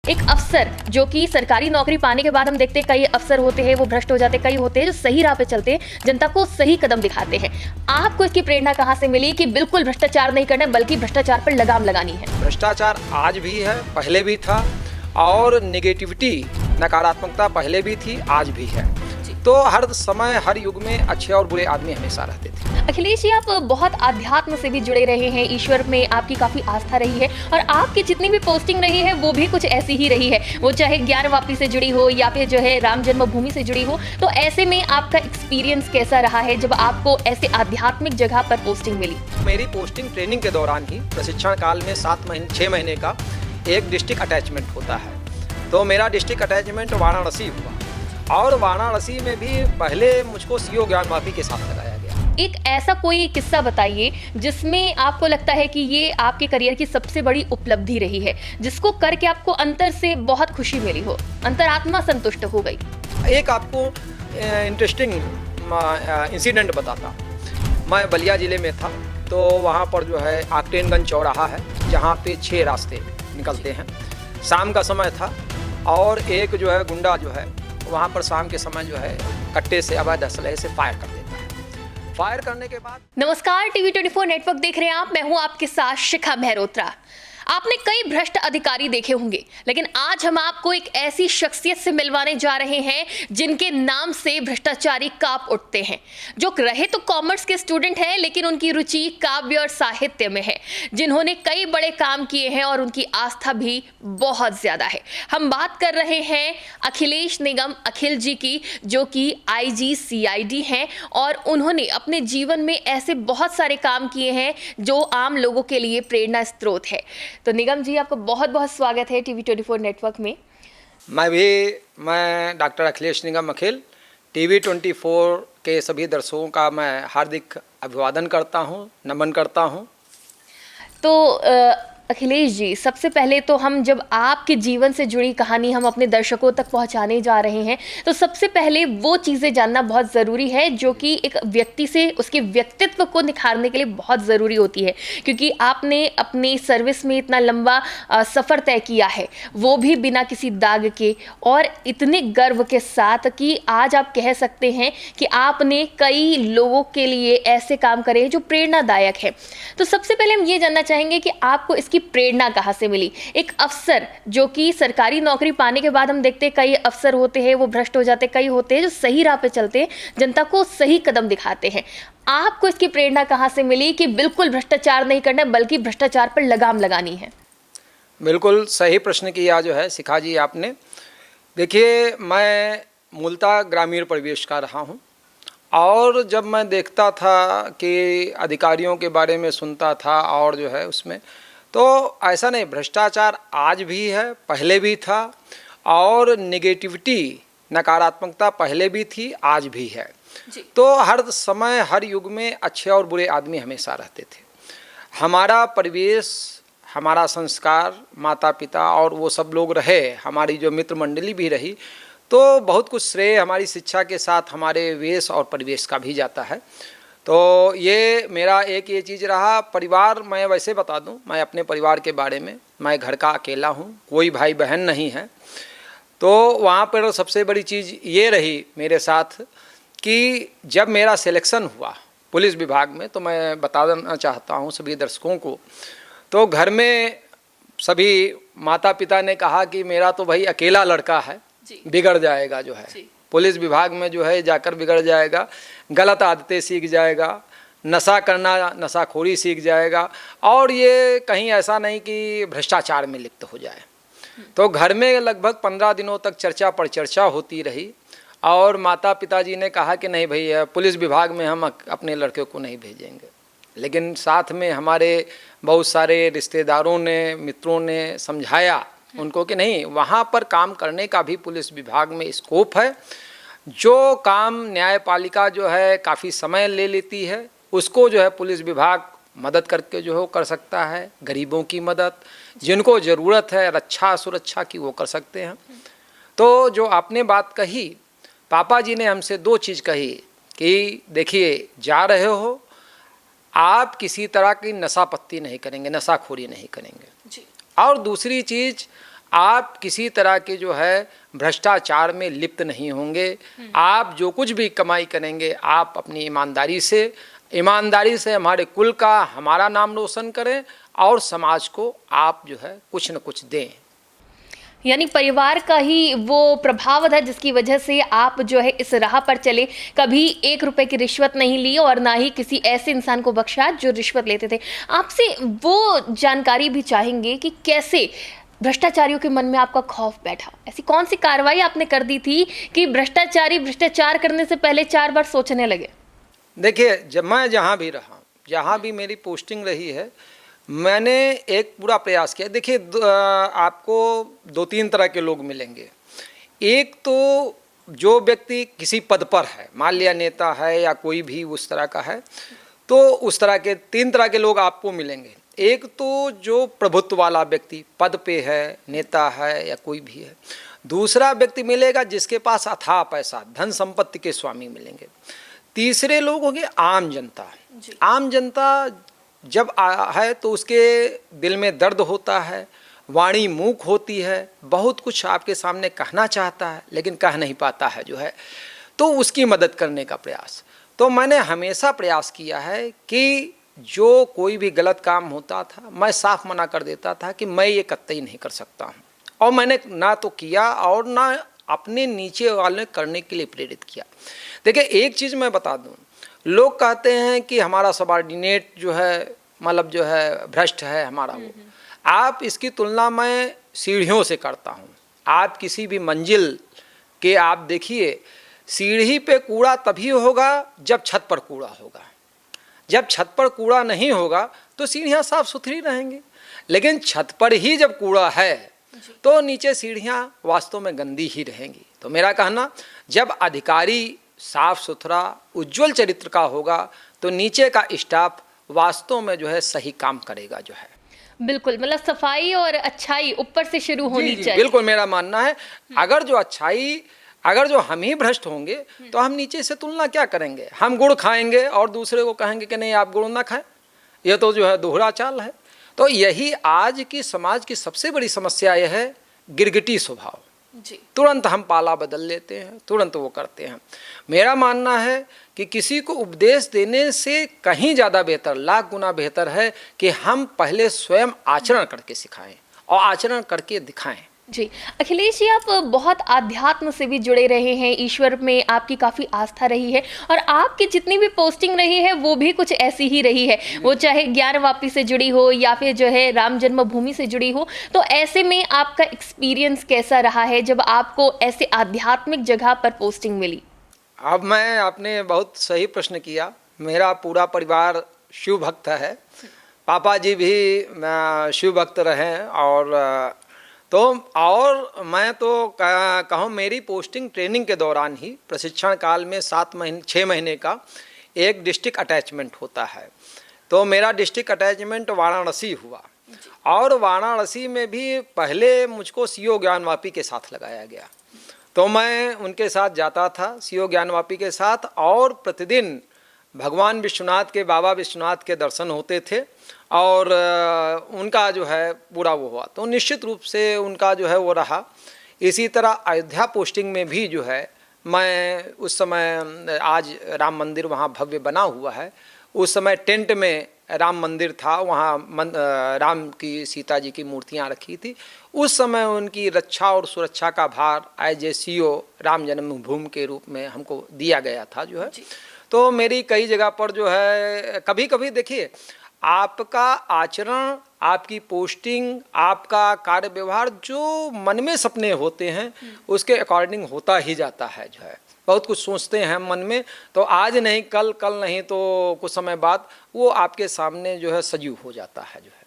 एक अफसर जो कि सरकारी नौकरी पाने के बाद हम देखते हैं कई अफसर होते हैं वो भ्रष्ट हो जाते हैं, कई होते हैं जो सही राह पे चलते हैं, जनता को सही कदम दिखाते हैं। आपको इसकी प्रेरणा कहाँ से मिली कि बिल्कुल भ्रष्टाचार नहीं करना बल्कि भ्रष्टाचार पर लगाम लगानी है? भ्रष्टाचार आज भी है, पहले भी था, और नेगेटिविटी, नकारात्मकता पहले भी थी, आज भी है। तो हर समय हर युग में अच्छे और बुरे आदमी हमेशा रहते थे। अखिलेश जी, आप बहुत आध्यात्म से भी जुड़े रहे हैं, ईश्वर में आपकी काफी आस्था रही है और आपकी जितनी भी पोस्टिंग रही है वो भी कुछ ऐसी ही रही है, वो चाहे ज्ञान वापी से जुड़ी हो या फिर जो है राम जन्मभूमि से जुड़ी हो। तो ऐसे में आपका एक्सपीरियंस कैसा रहा है जब आपको ऐसे आध्यात्मिक जगह पर पोस्टिंग मिली? मेरी पोस्टिंग ट्रेनिंग के दौरान ही, प्रशिक्षण काल में 6 महीने का एक डिस्ट्रिक्ट अटैचमेंट होता है। तो मेरा डिस्ट्रिक्ट अटैचमेंट वाराणसी हुआ और वाराणसी में भी पहले मुझको सीओ ज्ञान वापी के साथ लगाया गया। एक ऐसा कोई किस्सा बताइए जिसमें आपको लगता है कि ये आपके करियर की सबसे बड़ी उपलब्धि रही है, जिसको करके आपको अंतर से बहुत खुशी मिली हो, अंतरात्मा संतुष्ट हो गई। एक आपको इंटरेस्टिंग इंसिडेंट बताता। मैं बलिया ज़िले में था, तो वहाँ पर जो है आक्टेनगंज चौराहा है, जहाँ पे 6 रास्ते निकलते हैं। शाम का समय था और एक जो है गुंडा जो है वहाँ पर शाम के समय जो है कट्टे से अवैध असलहे से फायर कर देता है। फायर करने के बाद नमस्कार, टीवी 24 नेटवर्क देख रहे हैं आप। मैं हूं आपके साथ शिखा मेहरोत्रा। आपने कई भ्रष्ट अधिकारी देखे होंगे, लेकिन आज हम आपको एक ऐसी शख्सियत से मिलवाने जा रहे हैं जिनके नाम से भ्रष्टाचारी कांप उठते हैं, जो रहे तो कॉमर्स के स्टूडेंट हैं लेकिन उनकी रुचि काव्य और साहित्य में है, जिन्होंने कई बड़े काम किए हैं और उनकी आस्था भी बहुत ज्यादा है। हम बात कर रहे हैं अखिलेश निगम अखिल जी की, जो कि IG CID हैं और उन्होंने अपने जीवन में ऐसे बहुत सारे काम किए हैं जो आम लोगों के लिए प्रेरणा स्रोत है। तो निगम जी, आपका बहुत बहुत स्वागत है टीवी 24 नेटवर्क में। मैं डॉक्टर अखिलेश निगम अखिल टीवी 24 के सभी दर्शकों का मैं हार्दिक अभिवादन करता हूं, नमन करता हूं। तो अखिलेश जी, सबसे पहले तो हम जब आपके जीवन से जुड़ी कहानी हम अपने दर्शकों तक पहुंचाने जा रहे हैं, तो सबसे पहले वो चीज़ें जानना बहुत ज़रूरी है जो कि एक व्यक्ति से उसके व्यक्तित्व को निखारने के लिए बहुत ज़रूरी होती है, क्योंकि आपने अपनी सर्विस में इतना लंबा सफ़र तय किया है, वो भी बिना किसी दाग के और इतने गर्व के साथ कि आज आप कह सकते हैं कि आपने कई लोगों के लिए ऐसे काम करे हैं जो प्रेरणादायक है। तो सबसे पहले हम ये जानना चाहेंगे कि आपको इसकी प्रेरणा कहाँ से मिली? एक अफसर जो कि सरकारी नौकरी पाने के बाद हम देखते हैं कई अफसर होते हैं वो भ्रष्ट हो जाते हैं, कई होते हैं जो सही राह पे चलते हैं, जनता को सही कदम दिखाते हैं। आपको इसकी प्रेरणा कहाँ से मिली कि बिल्कुल भ्रष्टाचार नहीं करना बल्कि भ्रष्टाचार पर लगाम लगानी है? बिल्कुल सही प्रश्न किया जो है शिखा जी आपने। देखिए, मैं मूलतः ग्रामीण परिवेश का रहा हूँ और जब मैं देखता था कि अधिकारियों के बारे में सुनता था और जो है उसमें, तो ऐसा नहीं, भ्रष्टाचार आज भी है, पहले भी था, और नेगेटिविटी, नकारात्मकता पहले भी थी, आज भी है। तो हर समय हर युग में अच्छे और बुरे आदमी हमेशा रहते थे। हमारा परिवेश, हमारा संस्कार, माता पिता और वो सब लोग रहे, हमारी जो मित्र मंडली भी रही, तो बहुत कुछ श्रेय हमारी शिक्षा के साथ हमारे वेश और परिवेश का भी जाता है। तो ये मेरा एक ये चीज़ रहा। परिवार, मैं वैसे बता दूं, मैं अपने परिवार के बारे में, मैं घर का अकेला हूं, कोई भाई बहन नहीं है। तो वहाँ पर सबसे बड़ी चीज़ ये रही मेरे साथ कि जब मेरा सिलेक्शन हुआ पुलिस विभाग में, तो मैं बताना चाहता हूँ सभी दर्शकों को, तो घर में सभी माता पिता ने कहा कि मेरा तो भाई अकेला लड़का है, बिगड़ जाएगा, जो है पुलिस विभाग में जो है जाकर बिगड़ जाएगा, गलत आदतें सीख जाएगा, नशा करना, नशाखोरी सीख जाएगा, और ये कहीं ऐसा नहीं कि भ्रष्टाचार में लिप्त हो जाए। तो घर में लगभग 15 दिनों तक चर्चा पर चर्चा होती रही और माता पिताजी ने कहा कि नहीं भैया, पुलिस विभाग में हम अपने लड़के को नहीं भेजेंगे। लेकिन साथ में हमारे बहुत सारे रिश्तेदारों ने, मित्रों ने समझाया उनको कि नहीं, वहाँ पर काम करने का भी पुलिस विभाग में स्कोप है। जो काम न्यायपालिका जो है काफ़ी समय ले लेती है, उसको जो है पुलिस विभाग मदद करके जो है कर सकता है। गरीबों की मदद, जिनको ज़रूरत है रक्षा सुरक्षा की, वो कर सकते हैं। तो जो आपने बात कही, पापा जी ने हमसे 2 चीज़ कही कि देखिए, जा रहे हो आप, किसी तरह की नशा पत्ती नहीं करेंगे, नशाखोरी नहीं करेंगे जी। और दूसरी चीज़, आप किसी तरह के जो है भ्रष्टाचार में लिप्त नहीं होंगे। आप जो कुछ भी कमाई करेंगे आप अपनी ईमानदारी से हमारे कुल का, हमारा नाम रोशन करें और समाज को आप जो है कुछ न कुछ दें। यानी परिवार का ही वो प्रभाव था जिसकी वजह से आप जो है इस राह पर चले, कभी 1 रुपए की रिश्वत नहीं ली और ना ही किसी ऐसे इंसान को बख्शा जो रिश्वत लेते थे। आपसे वो जानकारी भी चाहेंगे कि कैसे भ्रष्टाचारियों के मन में आपका खौफ बैठा, ऐसी कौन सी कार्रवाई आपने कर दी थी कि भ्रष्टाचारी भ्रष्टाचार करने से पहले 4 बार सोचने लगे? देखिए, जब मैं जहाँ भी रहा, जहाँ भी मेरी पोस्टिंग रही है, मैंने एक पूरा प्रयास किया। देखिए, आपको 2-3 तरह के लोग मिलेंगे। एक तो जो व्यक्ति किसी पद पर है, मान लिया नेता है या कोई भी उस तरह का है, तो उस तरह के 3 तरह के लोग आपको मिलेंगे। एक तो जो प्रभुत्व वाला व्यक्ति पद पे है, नेता है या कोई भी है। दूसरा व्यक्ति मिलेगा जिसके पास अथाह पैसा, धन संपत्ति के स्वामी मिलेंगे। तीसरे लोग होंगे आम जनता। आम जनता जब है तो उसके दिल में दर्द होता है, वाणी मूक होती है, बहुत कुछ आपके सामने कहना चाहता है लेकिन कह नहीं पाता है जो है, तो उसकी मदद करने का प्रयास। तो मैंने हमेशा प्रयास किया है कि जो कोई भी गलत काम होता था मैं साफ मना कर देता था कि मैं ये कतई नहीं कर सकता हूँ, और मैंने ना तो किया और ना अपने नीचे वाले करने के लिए प्रेरित किया। देखिए, एक चीज़ मैं बता दूँ, लोग कहते हैं कि हमारा सबॉर्डिनेट जो है, मतलब जो है भ्रष्ट है हमारा वो। आप इसकी तुलना मैं सीढ़ियों से करता हूँ। आप किसी भी मंजिल के आप देखिए, सीढ़ी पे कूड़ा तभी होगा जब छत पर कूड़ा होगा। जब छत पर कूड़ा नहीं होगा तो सीढ़ियाँ साफ सुथरी रहेंगी, लेकिन छत पर ही जब कूड़ा है तो नीचे सीढ़ियाँ वास्तव में गंदी ही रहेंगी। तो मेरा कहना, जब अधिकारी साफ सुथरा उज्जवल चरित्र का होगा तो नीचे का स्टाफ वास्तव में जो है सही काम करेगा जो है। बिल्कुल, मतलब सफाई और अच्छाई ऊपर से शुरू होनी चाहिए। बिल्कुल, मेरा मानना है अगर जो हम ही भ्रष्ट होंगे तो हम नीचे से तुलना क्या करेंगे। हम गुड़ खाएंगे और दूसरे को कहेंगे कि नहीं आप गुड़ ना खाएं, यह तो जो है दोहरा चाल है। तो यही आज की समाज की सबसे बड़ी समस्या यह है, गिरगिटी स्वभाव। तुरंत हम पाला बदल लेते हैं, तुरंत वो करते हैं। मेरा मानना है कि किसी को उपदेश देने से कहीं ज़्यादा बेहतर, लाख गुना बेहतर है कि हम पहले स्वयं आचरण करके सिखाएं और आचरण करके दिखाएं। जी, अखिलेश जी, आप बहुत आध्यात्म से भी जुड़े रहे हैं, ईश्वर में आपकी काफ़ी आस्था रही है और आपकी जितनी भी पोस्टिंग रही है वो भी कुछ ऐसी ही रही है, वो चाहे ज्ञानवापी से जुड़ी हो या फिर जो है राम जन्मभूमि से जुड़ी हो। तो ऐसे में आपका एक्सपीरियंस कैसा रहा है जब आपको ऐसे आध्यात्मिक जगह पर पोस्टिंग मिली? अब आपने बहुत सही प्रश्न किया। मेरा पूरा परिवार शिव भक्त है, पापा जी भी शिव भक्त रहे, और मैं तो कहूँ मेरी पोस्टिंग ट्रेनिंग के दौरान ही, प्रशिक्षण काल में 6 महीने का एक डिस्ट्रिक्ट अटैचमेंट होता है। तो मेरा डिस्ट्रिक्ट अटैचमेंट वाराणसी हुआ, और वाराणसी में भी पहले मुझको सीओ ज्ञानवापी के साथ लगाया गया। तो मैं उनके साथ जाता था, सीओ ज्ञानवापी के साथ, और प्रतिदिन भगवान विश्वनाथ के, बाबा विश्वनाथ के दर्शन होते थे और उनका जो है पूरा वो हुआ। तो निश्चित रूप से उनका जो है वो रहा। इसी तरह अयोध्या पोस्टिंग में भी जो है मैं उस समय, आज राम मंदिर वहाँ भव्य बना हुआ है, उस समय टेंट में राम मंदिर था, वहाँ राम की, सीता जी की मूर्तियाँ रखी थी। उस समय उनकी रक्षा और सुरक्षा का भार एज ए सीओ राम जन्मभूमि के रूप में हमको दिया गया था जो है। तो मेरी कई जगह पर जो है, कभी कभी देखिए, आपका आचरण, आपकी पोस्टिंग, आपका कार्य व्यवहार जो मन में सपने होते हैं उसके अकॉर्डिंग होता ही जाता है जो है। बहुत कुछ सोचते हैं मन में, तो आज नहीं कल, कल नहीं तो कुछ समय बाद वो आपके सामने जो है सजीव हो जाता है जो है।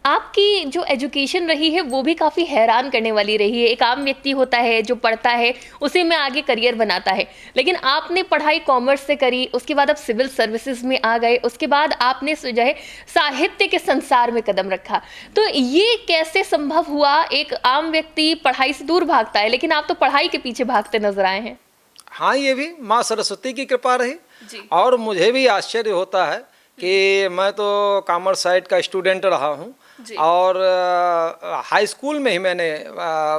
आपकी जो एजुकेशन रही है वो भी काफ़ी हैरान करने वाली रही है। एक आम व्यक्ति होता है जो पढ़ता है, उसी में आगे करियर बनाता है, लेकिन आपने पढ़ाई कॉमर्स से करी, उसके बाद आप सिविल सर्विसेज में आ गए, उसके बाद आपने जो है साहित्य के संसार में कदम रखा। तो ये कैसे संभव हुआ? एक आम व्यक्ति पढ़ाई से दूर भागता है, लेकिन आप तो पढ़ाई के पीछे भागते नजर आए हैं। हाँ, ये भी माँ सरस्वती की कृपा रही। और मुझे भी आश्चर्य होता है कि मैं तो कॉमर्स साइड का स्टूडेंट रहा हूँ और हाई स्कूल में ही मैंने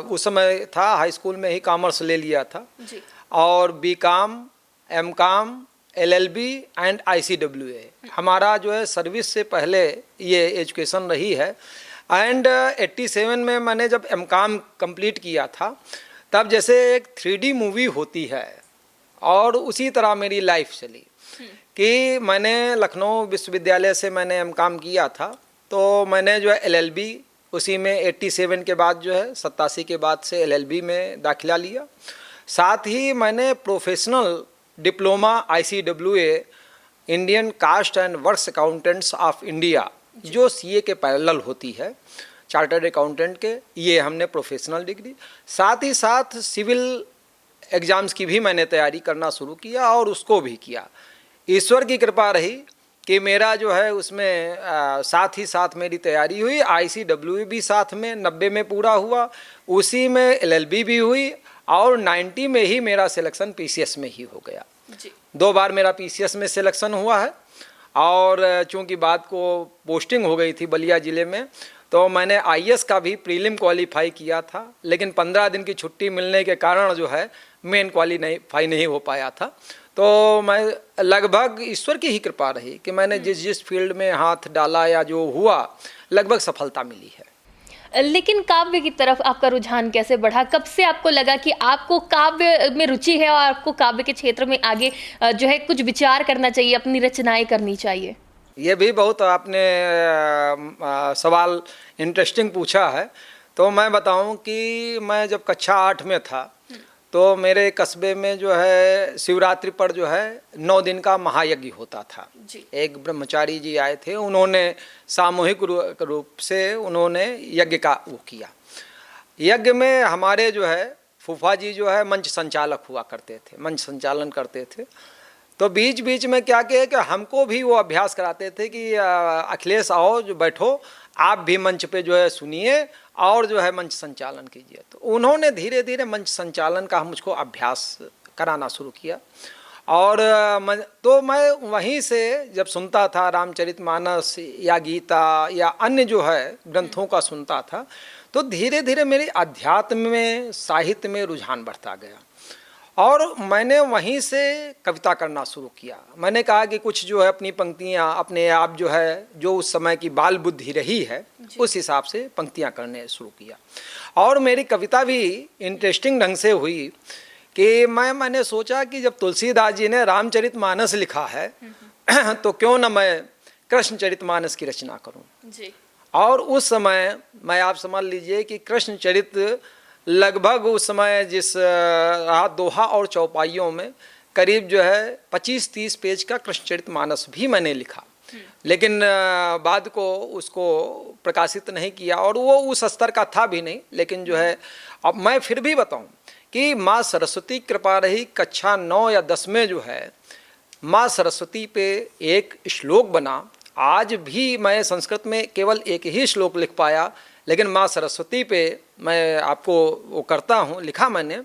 उस समय था हाई स्कूल में ही कॉमर्स ले लिया था जी। और BCom, MCom, LLB and ICWA हमारा जो है सर्विस से पहले ये एजुकेशन रही है। एंड 87 में मैंने जब एमकॉम कंप्लीट किया था तब जैसे एक 3D मूवी होती है और उसी तरह मेरी लाइफ चली कि मैंने लखनऊ विश्वविद्यालय से मैंने एमकॉम किया था, तो मैंने जो है एलएलबी उसी में 87 के बाद जो है 87 के बाद से एलएलबी में दाखिला लिया। साथ ही मैंने professional diploma ICWA Indian cost and works accountants of India जो सीए के पैरेलल होती है चार्टर्ड अकाउंटेंट के, ये हमने प्रोफेशनल डिग्री, साथ ही साथ सिविल एग्ज़ाम्स की भी मैंने तैयारी करना शुरू किया और उसको भी किया। ईश्वर की कृपा रही कि मेरा जो है उसमें साथ ही साथ मेरी तैयारी हुई, आईसीडब्ल्यूए भी साथ में 90 में पूरा हुआ, उसी में एलएलबी भी हुई और 90 में ही मेरा सिलेक्शन पीसीएस में ही हो गया जी। 2 बार मेरा पीसीएस में सिलेक्शन हुआ है। और चूंकि बाद को पोस्टिंग हो गई थी बलिया ज़िले में, तो मैंने आईएएस का भी प्रीलिम क्वालिफाई किया था, लेकिन 15 दिन की छुट्टी मिलने के कारण जो है मेन क्वालिफाई नहीं हो पाया था। तो मैं लगभग ईश्वर की ही कृपा रही कि मैंने जिस फील्ड में हाथ डाला या जो हुआ लगभग सफलता मिली है। लेकिन काव्य की तरफ आपका रुझान कैसे बढ़ा? कब से आपको लगा कि आपको काव्य में रुचि है और आपको काव्य के क्षेत्र में आगे जो है कुछ विचार करना चाहिए, अपनी रचनाएं करनी चाहिए? ये भी बहुत आपने सवाल इंटरेस्टिंग पूछा है। तो मैं बताऊं कि मैं जब कक्षा 8 में था तो मेरे कस्बे में जो है शिवरात्रि पर जो है 9 दिन का महायज्ञ होता था जी। एक ब्रह्मचारी जी आए थे, उन्होंने सामूहिक रूप से उन्होंने यज्ञ का वो किया। यज्ञ में हमारे जो है फूफा जी जो है मंच संचालक हुआ करते थे, मंच संचालन करते थे। तो बीच बीच में क्या किया कि हमको भी वो अभ्यास कराते थे कि अखिलेश आओ जो बैठो, आप भी मंच पे जो है सुनिए और जो है मंच संचालन कीजिए। तो उन्होंने धीरे धीरे मंच संचालन का मुझको अभ्यास कराना शुरू किया और तो मैं वहीं से जब सुनता था रामचरितमानस या गीता या अन्य जो है ग्रंथों का सुनता था, तो धीरे धीरे मेरे अध्यात्म में साहित्य में रुझान बढ़ता गया और मैंने वहीं से कविता करना शुरू किया। मैंने कहा कि कुछ जो है अपनी पंक्तियाँ अपने आप जो है जो उस समय की बाल बुद्धि रही है उस हिसाब से पंक्तियाँ करने शुरू किया और मेरी कविता भी इंटरेस्टिंग ढंग से हुई कि मैंने सोचा कि जब तुलसीदास जी ने रामचरितमानस लिखा है तो क्यों न मैं कृष्णचरितमानस की रचना करूं जी। और उस समय मैं आप समझ लीजिए कि कृष्णचरित लगभग उस समय जिस दोहा और चौपाइयों में करीब जो है 25-30 पेज का कृष्णचरितमानस भी मैंने लिखा, लेकिन बाद को उसको प्रकाशित नहीं किया और वो उस स्तर का था भी नहीं। लेकिन जो है अब मैं फिर भी बताऊं कि माँ सरस्वती कृपा रही, कक्षा 9 या 10 में जो है माँ सरस्वती पे एक श्लोक बना। आज भी मैं संस्कृत में केवल एक ही श्लोक लिख पाया, लेकिन माँ सरस्वती पे मैं आपको वो करता हूँ, लिखा मैंने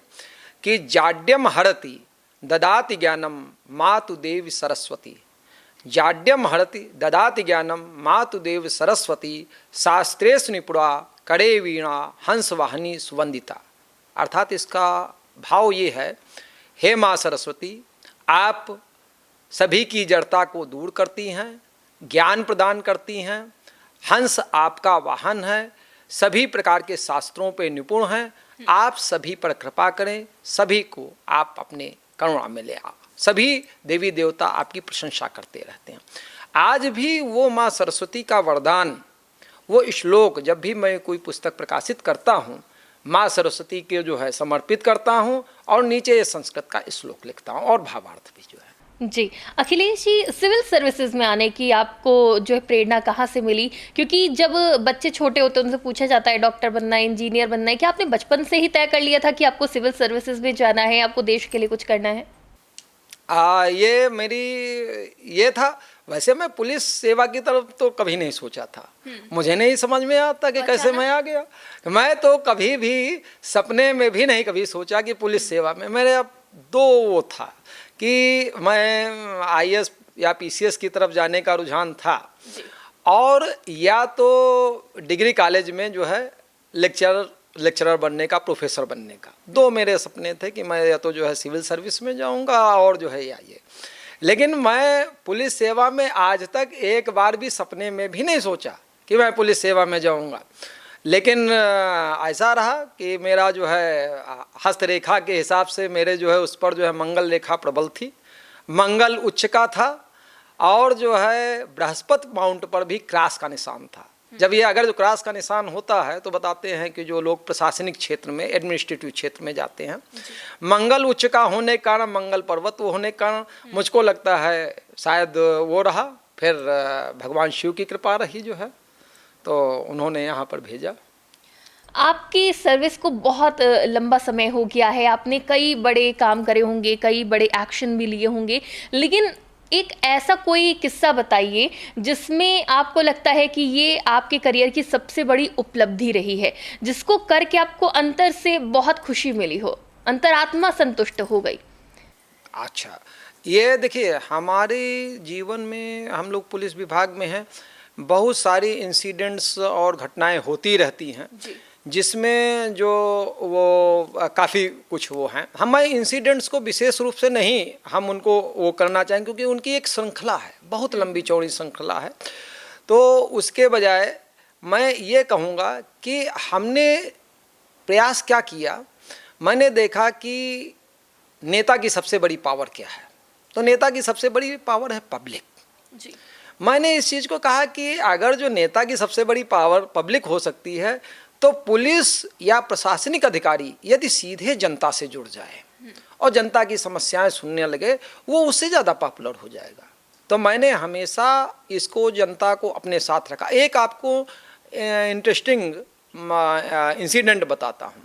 कि जाड्यम हरति ददाति ज्ञानम मातु देवी सरस्वती, जाड्यम हरति ददाति ज्ञानम मातु देवी सरस्वती, शास्त्रेषु निपुणा करे वीणा हंस वाहनी सुवंदिता। अर्थात इसका भाव ये है, हे माँ सरस्वती, आप सभी की जड़ता को दूर करती हैं, ज्ञान प्रदान करती हैं, हंस आपका वाहन है, सभी प्रकार के शास्त्रों पे निपुण हैं, आप सभी पर कृपा करें, सभी को आप अपने करुणा में ले आओ। सभी देवी देवता आपकी प्रशंसा करते रहते हैं। आज भी वो माँ सरस्वती का वरदान, वो श्लोक जब भी मैं कोई पुस्तक प्रकाशित करता हूँ माँ सरस्वती के जो है समर्पित करता हूँ और नीचे संस्कृत का श्लोक लिखता हूँ और भावार्थ भी जो है। जी। अखिलेश जी, सिविल सर्विसेज में आने की आपको जो है प्रेरणा कहाँ से मिली? क्योंकि जब बच्चे छोटे होते हैं उनसे पूछा जाता है डॉक्टर बनना है, इंजीनियर बनना है, क्या आपने बचपन से ही तय कर लिया था कि आपको सिविल सर्विसेज में जाना है, आपको देश के लिए कुछ करना है? ये मेरी ये था। वैसे मैं पुलिस सेवा की तरफ तो कभी नहीं सोचा था, मुझे नहीं समझ में आता कि कैसे मैं आ गया। मैं तो कभी भी सपने में भी नहीं कभी सोचा कि पुलिस सेवा में। मेरे अब 2 वो था कि मैं आईएएस या पीसीएस की तरफ जाने का रुझान था, और या तो डिग्री कॉलेज में जो है लेक्चरर बनने का, प्रोफेसर बनने का। दो मेरे सपने थे कि मैं या तो जो है सिविल सर्विस में जाऊंगा और जो है या ये। लेकिन मैं पुलिस सेवा में आज तक एक बार भी सपने में भी नहीं सोचा कि मैं पुलिस सेवा में जाऊंगा। लेकिन ऐसा रहा कि मेरा जो है हस्तरेखा के हिसाब से मेरे जो है उस पर जो है मंगल रेखा प्रबल थी, मंगल उच्च का था, और जो है बृहस्पति माउंट पर भी क्रॉस का निशान था। जब ये अगर जो क्रॉस का निशान होता है तो बताते हैं कि जो लोग प्रशासनिक क्षेत्र में, एडमिनिस्ट्रेटिव क्षेत्र में जाते हैं, मंगल उच्च का होने के कारण, मंगल पर्वत होने के कारण मुझको लगता है शायद वो रहा। फिर भगवान शिव की कृपा रही जो है, तो उन्होंने यहाँ पर भेजा। आपकी सर्विस को बहुत लंबा समय हो गया है, आपने कई बड़े काम करे होंगे, कई बड़े एक्शन भी लिए होंगे, लेकिन एक ऐसा कोई किस्सा बताइए जिसमें आपको लगता है कि ये आपके करियर की सबसे बड़ी उपलब्धि रही है, जिसको करके आपको अंतर से बहुत खुशी मिली हो, अंतरात्मा संतुष्ट हो गई। अच्छा, ये देखिए, हमारे जीवन में, हम लोग पुलिस विभाग में हैं, बहुत सारी इंसिडेंट्स और घटनाएं होती रहती हैं, जिसमें जो वो काफ़ी कुछ वो हैं। हम इंसिडेंट्स को विशेष रूप से नहीं हम उनको वो करना चाहेंगे, क्योंकि उनकी एक श्रृंखला है, बहुत लंबी चौड़ी श्रृंखला है। तो उसके बजाय मैं ये कहूँगा कि हमने प्रयास क्या किया। मैंने देखा कि नेता की सबसे बड़ी पावर क्या है, तो नेता की सबसे बड़ी पावर है पब्लिक जी। मैंने इस चीज़ को कहा कि अगर जो नेता की सबसे बड़ी पावर पब्लिक हो सकती है, तो पुलिस या प्रशासनिक अधिकारी यदि सीधे जनता से जुड़ जाए और जनता की समस्याएं सुनने लगे, वो उससे ज़्यादा पॉपुलर हो जाएगा। तो मैंने हमेशा इसको, जनता को अपने साथ रखा। एक आपको इंटरेस्टिंग इंसिडेंट बताता हूँ।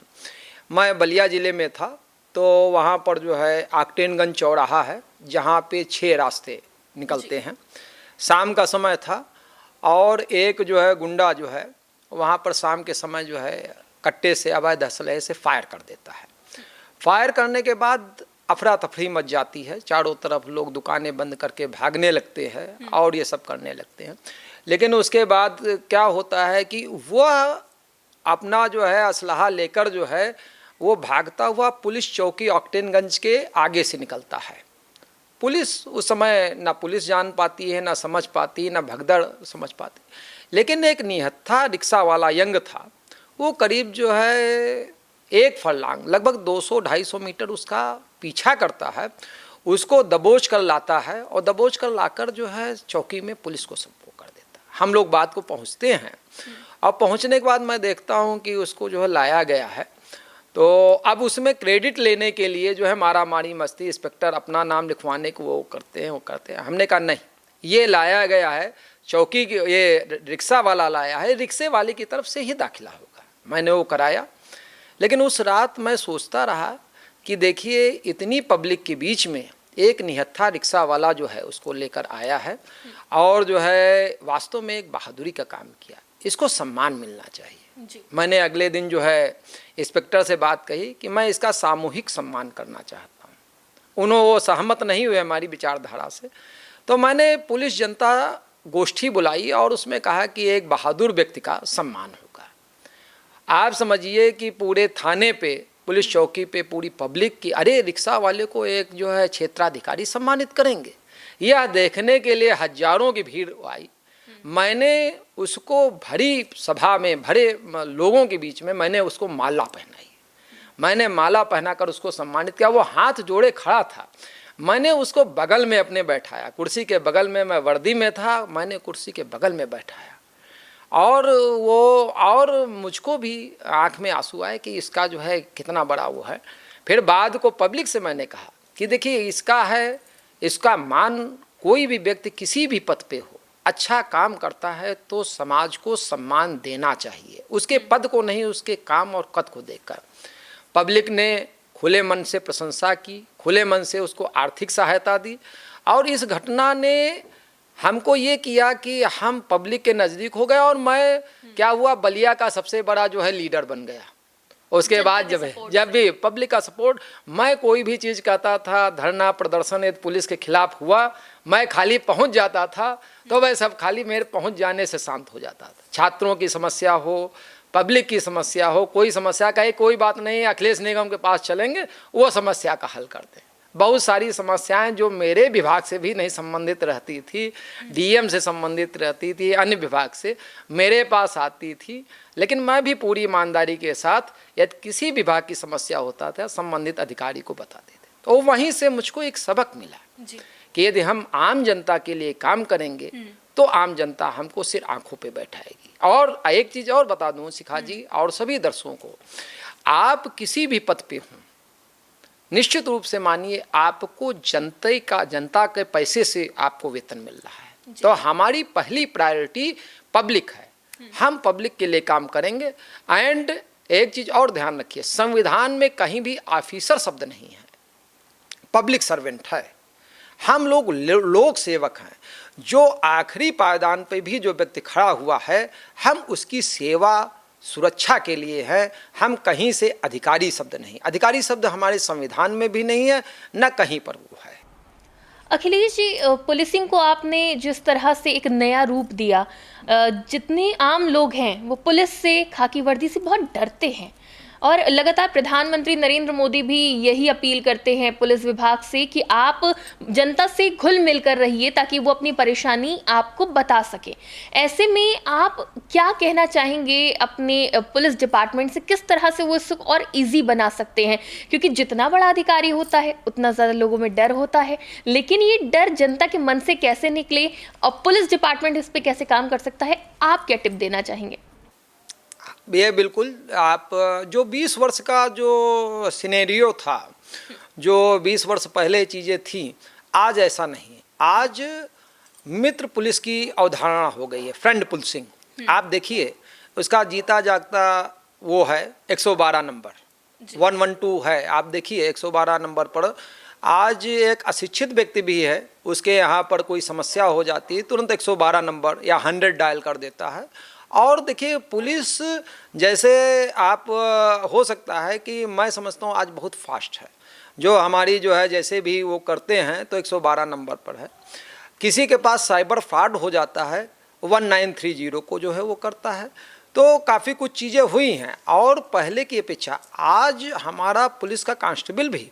मैं बलिया ज़िले में था, तो वहाँ पर जो है आकटेनगंज चौराहा है, जहाँ पे 6 रास्ते निकलते हैं। शाम का समय था, और एक जो है गुंडा जो है वहाँ पर शाम के समय जो है कट्टे से, अवैध असलहे से फायर कर देता है। फायर करने के बाद अफरा तफरी मच जाती है, चारों तरफ लोग दुकानें बंद करके भागने लगते हैं और ये सब करने लगते हैं। लेकिन उसके बाद क्या होता है कि वह अपना जो है असलहा लेकर जो है वो भागता हुआ पुलिस चौकी आकटेनगंज के आगे से निकलता है। पुलिस उस समय ना पुलिस जान पाती है, ना समझ पाती, ना भगदड़ समझ पाती। लेकिन एक निहत्था रिक्शा वाला यंग था, वो करीब जो है 1 फरलांग, लगभग 200-250 मीटर उसका पीछा करता है, उसको दबोच कर लाता है, और दबोच कर लाकर जो है चौकी में पुलिस को संपर्क कर देता है। हम लोग बात को पहुंचते हैं, और पहुंचने के बाद मैं देखता हूं कि उसको जो है लाया गया है। तो अब उसमें क्रेडिट लेने के लिए जो है मारा मारी मस्ती, इंस्पेक्टर अपना नाम लिखवाने को वो करते हैं। हमने कहा नहीं, ये लाया गया है चौकी की, ये रिक्शा वाला लाया है, रिक्शे वाले की तरफ से ही दाखिला होगा। मैंने वो कराया। लेकिन उस रात मैं सोचता रहा कि देखिए, इतनी पब्लिक के बीच में एक निहत्था रिक्शा वाला जो है उसको लेकर आया है, और जो है वास्तव में एक बहादुरी का काम किया, इसको सम्मान मिलना चाहिए जी। मैंने अगले दिन जो है इंस्पेक्टर से बात कही कि मैं इसका सामूहिक सम्मान करना चाहता हूँ। उन्होंने वो सहमत नहीं हुए हमारी विचारधारा से। तो मैंने पुलिस जनता गोष्ठी बुलाई और उसमें कहा कि एक बहादुर व्यक्ति का सम्मान होगा। आप समझिए कि पूरे थाने पे, पुलिस चौकी पे पूरी पब्लिक की, अरे रिक्शा वाले को एक जो है क्षेत्राधिकारी सम्मानित करेंगे, यह देखने के लिए हजारों की भीड़ आई। मैंने उसको भरी सभा में, भरे लोगों के बीच में मैंने उसको माला पहनाई। मैंने माला पहनाकर उसको सम्मानित किया। वो हाथ जोड़े खड़ा था। मैंने उसको बगल में अपने बैठाया, कुर्सी के बगल में। मैं वर्दी में था, मैंने कुर्सी के बगल में बैठाया। और मुझको भी आँख में आंसू आए कि इसका जो है कितना बड़ा वो है। फिर बाद को पब्लिक से मैंने कहा कि देखिए, इसका मान, कोई भी व्यक्ति किसी भी पद पे हो, अच्छा काम करता है तो समाज को सम्मान देना चाहिए, उसके पद को नहीं, उसके काम और कद को देखकर। पब्लिक ने खुले मन से प्रशंसा की, खुले मन से उसको आर्थिक सहायता दी। और इस घटना ने हमको ये किया कि हम पब्लिक के नज़दीक हो गए, और मैं क्या हुआ, बलिया का सबसे बड़ा जो है लीडर बन गया। उसके बाद जब भी पब्लिक का सपोर्ट, मैं कोई भी चीज़ कहता था, धरना प्रदर्शन यदि पुलिस के खिलाफ हुआ, मैं खाली पहुंच जाता था तो वह सब खाली मेरे पहुंच जाने से शांत हो जाता था। छात्रों की समस्या हो, पब्लिक की समस्या हो, कोई समस्या कहे कोई बात नहीं, अखिलेश निगम के पास चलेंगे, वो समस्या का हल करते हैं। बहुत सारी समस्याएं जो मेरे विभाग से भी नहीं संबंधित रहती थी, डीएम से संबंधित रहती थी, अन्य विभाग से मेरे पास आती थी, लेकिन मैं भी पूरी ईमानदारी के साथ यदि किसी विभाग की समस्या होता था संबंधित अधिकारी को बताते थे। तो वहीं से मुझको एक सबक मिला कि यदि हम आम जनता के लिए काम करेंगे तो आम जनता हमको सिर्फ आंखों पे बैठाएगी। और एक चीज़ और बता दूं शिखा जी और सभी दर्शकों को, आप किसी भी पद पे हों, निश्चित रूप से मानिए आपको जनता के पैसे से आपको वेतन मिल रहा है, तो हमारी पहली प्रायोरिटी पब्लिक है। हम पब्लिक के लिए काम करेंगे। एंड एक चीज़ और ध्यान रखिए, संविधान में कहीं भी ऑफिसर शब्द नहीं है, पब्लिक सर्वेंट है। हम लोक सेवक हैं। जो आखिरी पायदान पे भी जो व्यक्ति खड़ा हुआ है, हम उसकी सेवा सुरक्षा के लिए है। हम कहीं से अधिकारी शब्द नहीं, अधिकारी शब्द हमारे संविधान में भी नहीं है, न कहीं पर वो है। अखिलेश जी, पुलिसिंग को आपने जिस तरह से एक नया रूप दिया, जितने आम लोग हैं वो पुलिस से, खाकी वर्दी से बहुत डरते हैं, और लगातार प्रधानमंत्री नरेंद्र मोदी भी यही अपील करते हैं पुलिस विभाग से कि आप जनता से घुल मिल कर रहिए ताकि वो अपनी परेशानी आपको बता सके। ऐसे में आप क्या कहना चाहेंगे अपने पुलिस डिपार्टमेंट से, किस तरह से वो इसको और इजी बना सकते हैं? क्योंकि जितना बड़ा अधिकारी होता है उतना ज़्यादा लोगों में डर होता है, लेकिन ये डर जनता के मन से कैसे निकले और पुलिस डिपार्टमेंट इस पर कैसे काम कर सकता है, आप क्या टिप देना चाहेंगे? ये बिल्कुल, आप जो 20 वर्ष का जो सिनेरियो था, जो 20 वर्ष पहले चीज़ें थी, आज ऐसा नहीं है। आज मित्र पुलिस की अवधारणा हो गई है, फ्रेंड पुलिसिंग। आप देखिए उसका जीता जागता वो है 112 नंबर, 112 है। आप देखिए 112 नंबर पर आज एक अशिक्षित व्यक्ति भी है, उसके यहाँ पर कोई समस्या हो जाती है, तुरंत 112 नंबर या 100 डायल कर देता है। और देखिए पुलिस जैसे आप हो सकता है कि मैं समझता हूँ आज बहुत फास्ट है, जो हमारी जो है जैसे भी वो करते हैं तो 112 नंबर पर है। किसी के पास साइबर फ्रॉड हो जाता है, 1930 को जो है वो करता है। तो काफ़ी कुछ चीज़ें हुई हैं, और पहले की अपेक्षा आज हमारा पुलिस का कांस्टेबल भी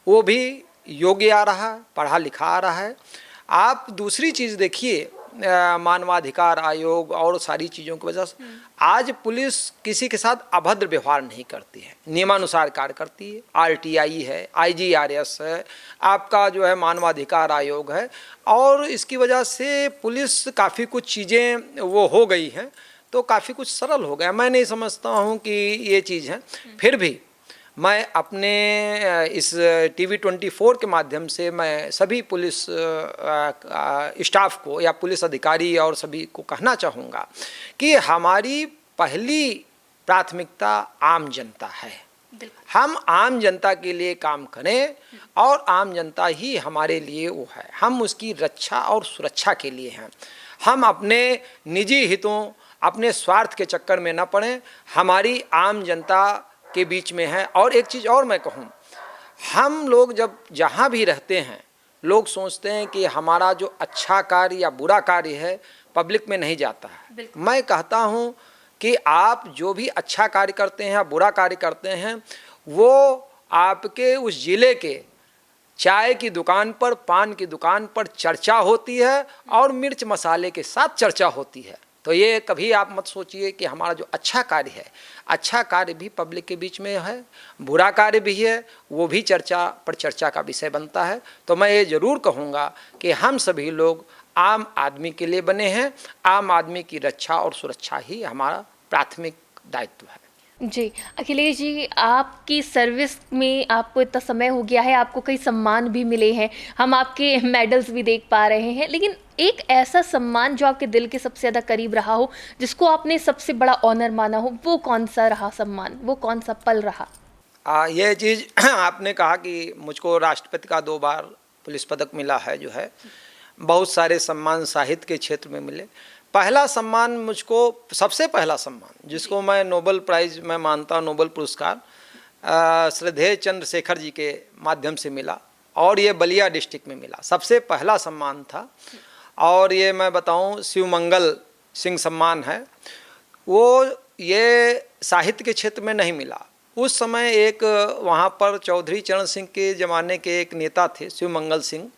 वो भी योग्य आ रहा है, पढ़ा लिखा आ रहा है। आप दूसरी चीज़ देखिए, मानवाधिकार आयोग और सारी चीज़ों की वजह से आज पुलिस किसी के साथ अभद्र व्यवहार नहीं करती है, नियमानुसार कार्य करती है। आरटीआई है, आईजीआरएस है, आपका जो है मानवाधिकार आयोग है, और इसकी वजह से पुलिस काफ़ी कुछ चीज़ें वो हो गई हैं, तो काफ़ी कुछ सरल हो गया। मैं नहीं समझता हूँ कि ये चीज़ है। फिर भी मैं अपने इस TV24 के माध्यम से मैं सभी पुलिस स्टाफ को या पुलिस अधिकारी और सभी को कहना चाहूँगा कि हमारी पहली प्राथमिकता आम जनता है। हम आम जनता के लिए काम करें, और आम जनता ही हमारे लिए वो है। हम उसकी रक्षा और सुरक्षा के लिए हैं। हम अपने निजी हितों, अपने स्वार्थ के चक्कर में न पड़ें, हमारी आम जनता के बीच में है। और एक चीज़ और मैं कहूँ, हम लोग जब जहाँ भी रहते हैं, लोग सोचते हैं कि हमारा जो अच्छा कार्य या बुरा कार्य है पब्लिक में नहीं जाता है। मैं कहता हूँ कि आप जो भी अच्छा कार्य करते हैं या बुरा कार्य करते हैं, वो आपके उस ज़िले के चाय की दुकान पर, पान की दुकान पर चर्चा होती है, और मिर्च मसाले के साथ चर्चा होती है। तो ये कभी आप मत सोचिए कि हमारा जो अच्छा कार्य है, अच्छा कार्य भी पब्लिक के बीच में है, बुरा कार्य भी है, वो भी चर्चा का विषय बनता है। तो मैं ये ज़रूर कहूँगा कि हम सभी लोग आम आदमी के लिए बने हैं। आम आदमी की रक्षा और सुरक्षा ही हमारा प्राथमिक दायित्व है। जी अखिलेश जी, आपकी सर्विस में आपको इतना समय हो गया है, आपको कई सम्मान भी मिले हैं, हम आपके मेडल्स भी देख पा रहे हैं, लेकिन एक ऐसा सम्मान जो आपके दिल के सबसे ज़्यादा करीब रहा हो, जिसको आपने सबसे बड़ा ऑनर माना हो, वो कौन सा रहा सम्मान, वो कौन सा पल रहा? ये चीज़ आपने कहा कि मुझको राष्ट्रपति का 2 बार पुलिस पदक मिला है, जो है बहुत सारे सम्मान साहित्य के क्षेत्र में मिले। पहला सम्मान मुझको, सबसे पहला सम्मान जिसको मैं नोबेल प्राइज़ मैं मानता हूँ, नोबेल पुरस्कार श्रद्धेय चंद्रशेखर जी के माध्यम से मिला, और ये बलिया डिस्ट्रिक्ट में मिला, सबसे पहला सम्मान था। और ये मैं बताऊं शिवमंगल सिंह सम्मान है, वो ये साहित्य के क्षेत्र में नहीं मिला। उस समय एक वहाँ पर चौधरी चरण सिंह के ज़माने के एक नेता थे शिवमंगल सिंह,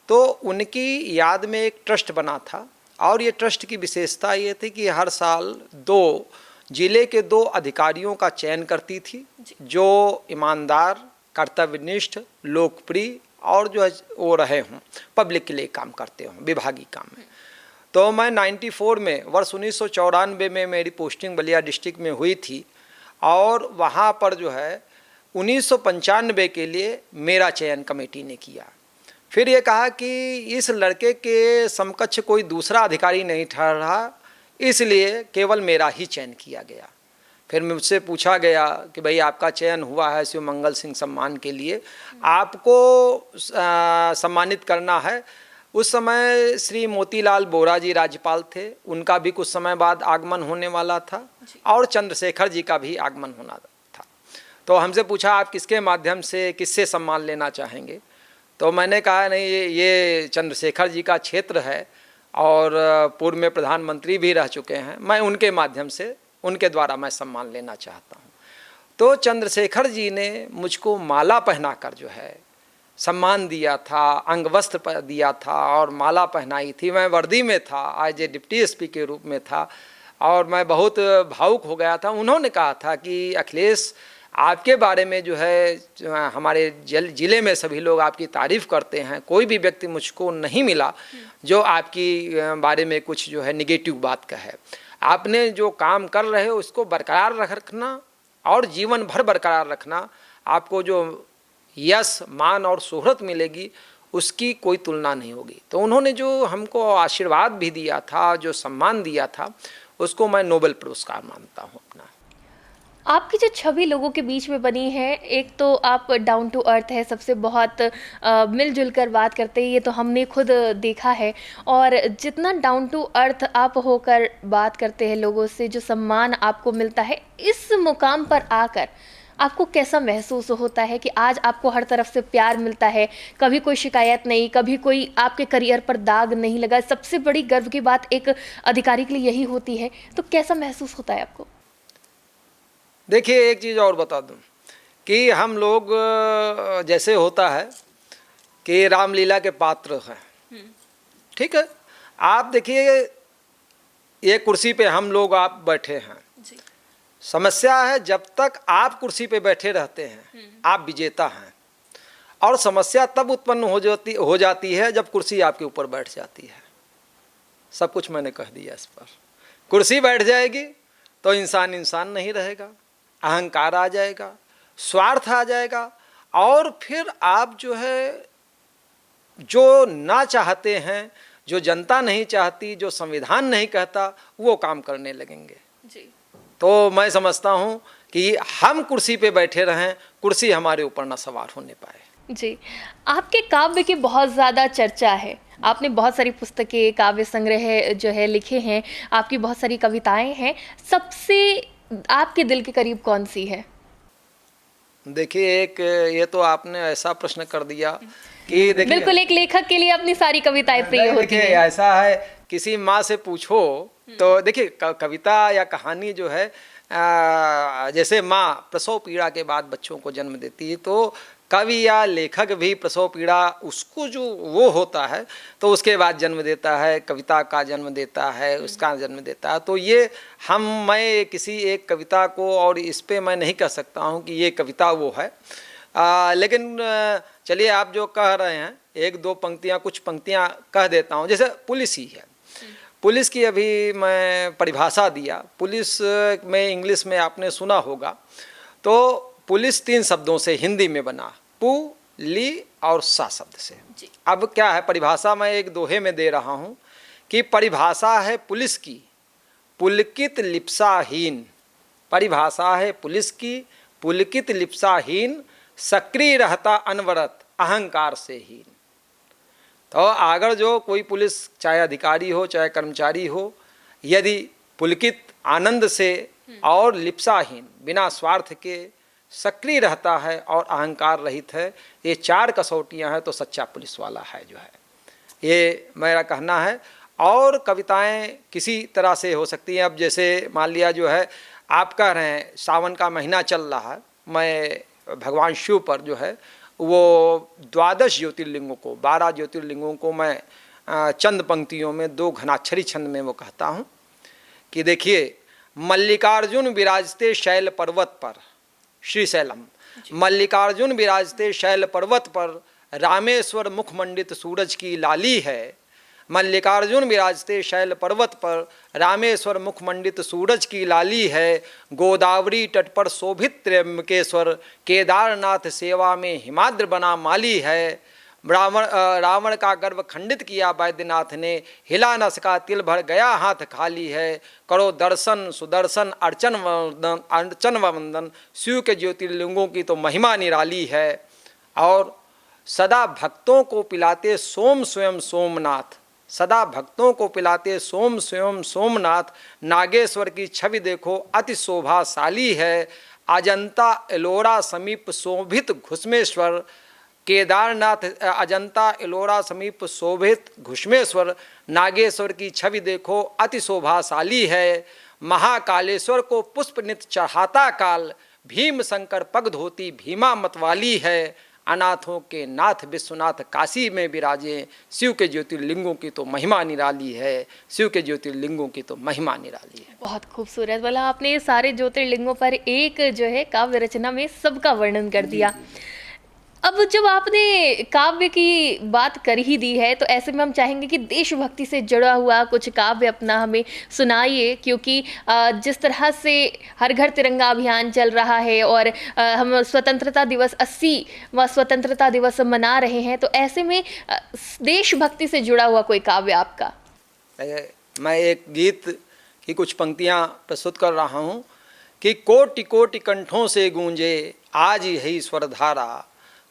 तो उनकी याद में एक ट्रस्ट बना था, और ये ट्रस्ट की विशेषता ये थी कि हर साल 2 जिले के 2 अधिकारियों का चयन करती थी, जो ईमानदार, कर्तव्यनिष्ठ, लोकप्रिय और जो है वो रहे हों, पब्लिक के लिए काम करते हों, विभागीय काम में। तो मैं 94 में, वर्ष 1994 में मेरी पोस्टिंग बलिया डिस्ट्रिक्ट में हुई थी, और वहाँ पर जो है 1995 के लिए मेरा चयन कमेटी ने किया। फिर ये कहा कि इस लड़के के समकक्ष कोई दूसरा अधिकारी नहीं ठहरा, इसलिए केवल मेरा ही चयन किया गया। फिर मुझसे पूछा गया कि भाई आपका चयन हुआ है शिवमंगल सिंह सम्मान के लिए, आपको सम्मानित करना है। उस समय श्री मोतीलाल बोरा जी राज्यपाल थे, उनका भी कुछ समय बाद आगमन होने वाला था, और चंद्रशेखर जी का भी आगमन होना था। तो हमसे पूछा आप किसके माध्यम से, किससे सम्मान लेना चाहेंगे? तो मैंने कहा नहीं, ये चंद्रशेखर जी का क्षेत्र है, और पूर्व में प्रधानमंत्री भी रह चुके हैं, मैं उनके माध्यम से, उनके द्वारा मैं सम्मान लेना चाहता हूँ। तो चंद्रशेखर जी ने मुझको माला पहनाकर जो है सम्मान दिया था, अंगवस्त्र दिया था और माला पहनाई थी। मैं वर्दी में था, आज डिप्टी एसपी के रूप में था, और मैं बहुत भावुक हो गया था। उन्होंने कहा था कि अखिलेश, आपके बारे में जो है हमारे ज़िले में सभी लोग आपकी तारीफ़ करते हैं, कोई भी व्यक्ति मुझको नहीं मिला जो आपकी बारे में कुछ जो है निगेटिव बात कहे। आपने जो काम कर रहे हो उसको बरकरार रखना और जीवन भर बरकरार रखना, आपको जो यश, मान और शोहरत मिलेगी उसकी कोई तुलना नहीं होगी। तो उन्होंने जो हमको आशीर्वाद भी दिया था, जो सम्मान दिया था, उसको मैं नोबेल पुरस्कार मानता हूँ अपना। आपकी जो छवि लोगों के बीच में बनी है, एक तो आप डाउन टू अर्थ है, सबसे बहुत मिलजुल कर बात करते हैं, ये तो हमने खुद देखा है। और जितना डाउन टू अर्थ आप होकर बात करते हैं लोगों से, जो सम्मान आपको मिलता है, इस मुकाम पर आकर आपको कैसा महसूस होता है कि आज आपको हर तरफ से प्यार मिलता है, कभी कोई शिकायत नहीं, कभी कोई आपके करियर पर दाग नहीं लगा? सबसे बड़ी गर्व की बात एक अधिकारी के लिए यही होती है, तो कैसा महसूस होता है आपको? देखिए, एक चीज़ और बता दूं कि हम लोग जैसे होता है कि रामलीला के पात्र हैं, ठीक है। आप देखिए, ये कुर्सी पे हम लोग आप बैठे हैं जी। समस्या है, जब तक आप कुर्सी पे बैठे रहते हैं आप विजेता हैं, और समस्या तब उत्पन्न हो जाती है जब कुर्सी आपके ऊपर बैठ जाती है। सब कुछ मैंने कह दिया इस पर। कुर्सी बैठ जाएगी तो इंसान इंसान नहीं रहेगा, अहंकार आ जाएगा, स्वार्थ आ जाएगा, और फिर आप जो है जो ना चाहते हैं, जो जनता नहीं चाहती, जो संविधान नहीं कहता, वो काम करने लगेंगे जी। तो मैं समझता हूँ कि हम कुर्सी पे बैठे रहें, कुर्सी हमारे ऊपर ना सवार होने पाए जी। आपके काव्य की बहुत ज़्यादा चर्चा है, आपने बहुत सारी पुस्तकें, काव्य संग्रह जो है लिखे हैं, आपकी बहुत सारी कविताएं हैं, सबसे आपके दिल के करीब कौन सी है? देखिए, एक ये तो आपने ऐसा प्रश्न कर दिया कि देखिए, बिल्कुल, एक लेखक के लिए अपनी सारी कविताएं प्रिय होती हैं। ऐसा है, किसी माँ से पूछो तो देखिए, कविता या कहानी जो है, जैसे माँ प्रसव पीड़ा के बाद बच्चों को जन्म देती है, तो कवि या लेखक भी प्रसव पीड़ा उसको जो वो होता है तो उसके बाद जन्म देता है, कविता का जन्म देता है, उसका जन्म देता है। तो ये मैं किसी एक कविता को, और इस पे मैं नहीं कह सकता हूँ कि ये कविता वो है, लेकिन चलिए आप जो कह रहे हैं, एक दो पंक्तियाँ, कुछ पंक्तियाँ कह देता हूँ। जैसे पुलिस ही है, पुलिस की अभी मैं परिभाषा दिया। पुलिस में इंग्लिश में आपने सुना होगा, तो पुलिस 3 शब्दों से हिंदी में बना, पु, ली और सा शब्द से। अब क्या है, परिभाषा मैं एक दोहे में दे रहा हूँ कि परिभाषा है पुलिस की पुलकित लिप्साहीन, परिभाषा है पुलिस की पुलकित लिप्साहीन, सक्रिय रहता अनवरत अहंकार से हीन। तो अगर जो कोई पुलिस, चाहे अधिकारी हो चाहे कर्मचारी हो, यदि पुलकित आनंद से और लिप्साहीन बिना स्वार्थ के सक्रिय रहता है और अहंकार रहित है, ये 4 कसौटियां हैं तो सच्चा पुलिस वाला है जो है, ये मेरा कहना है। और कविताएं किसी तरह से हो सकती हैं। अब जैसे मान लिया जो है आप कह रहे हैं सावन का महीना चल रहा है, मैं भगवान शिव पर जो है वो 12 ज्योतिर्लिंगों को 12 ज्योतिर्लिंगों को मैं चंद पंक्तियों में 2 घनाक्षरी छंद में वो कहता हूँ कि देखिए, मल्लिकार्जुन विराजते शैल पर्वत पर, श्रीशैलम, मल्लिकार्जुन विराजते शैल पर्वत पर, रामेश्वर मुखमंडित सूरज की लाली है। मल्लिकार्जुन विराजते शैल पर्वत पर, रामेश्वर मुखमंडित सूरज की लाली है। गोदावरी तट पर शोभित त्र्यंबकेश्वर, केदारनाथ सेवा में हिमाद्र बना माली है। रावण का गर्व खंडित किया वैद्यनाथ ने, हिला न सका तिल भर गया हाथ खाली है। करो दर्शन सुदर्शन अर्चन वंदन, शिव के ज्योतिर्लिंगों की तो महिमा निराली है। और सदा भक्तों को पिलाते सोम स्वयं सोमनाथ, सदा भक्तों को पिलाते सोम स्वयं सोमनाथ, नागेश्वर की छवि देखो अति शोभाशाली है। अजंता एलोरा समीप शोभित घुस्मेश्वर, केदारनाथ अजंता एलोरा समीप शोभित घुस्मेश्वर, नागेश्वर की छवि देखो अति शोभाशाली है। महाकालेश्वर को पुष्प नित चढ़ाता काल, भीम शंकर पग धोती भीमा मतवाली है। अनाथों के नाथ विश्वनाथ काशी में विराजे, शिव के ज्योतिर्लिंगों की तो महिमा निराली है, शिव के ज्योतिर्लिंगों की तो महिमा निराली है। बहुत खूबसूरत बोला आपने, सारे ज्योतिर्लिंगों पर एक जो है काव्य रचना में सबका वर्णन कर दिया। अब जब आपने काव्य की बात कर ही दी है तो ऐसे में हम चाहेंगे कि देशभक्ति से जुड़ा हुआ कुछ काव्य अपना हमें सुनाइए, क्योंकि जिस तरह से हर घर तिरंगा अभियान चल रहा है और हम स्वतंत्रता दिवस 80वां स्वतंत्रता दिवस मना रहे हैं, तो ऐसे में देशभक्ति से जुड़ा हुआ कोई काव्य आपका। मैं एक गीत की कुछ पंक्तियाँ प्रस्तुत कर रहा हूँ कि कोटि कोटि कंठों से गूंजे आज यही स्वरधारा,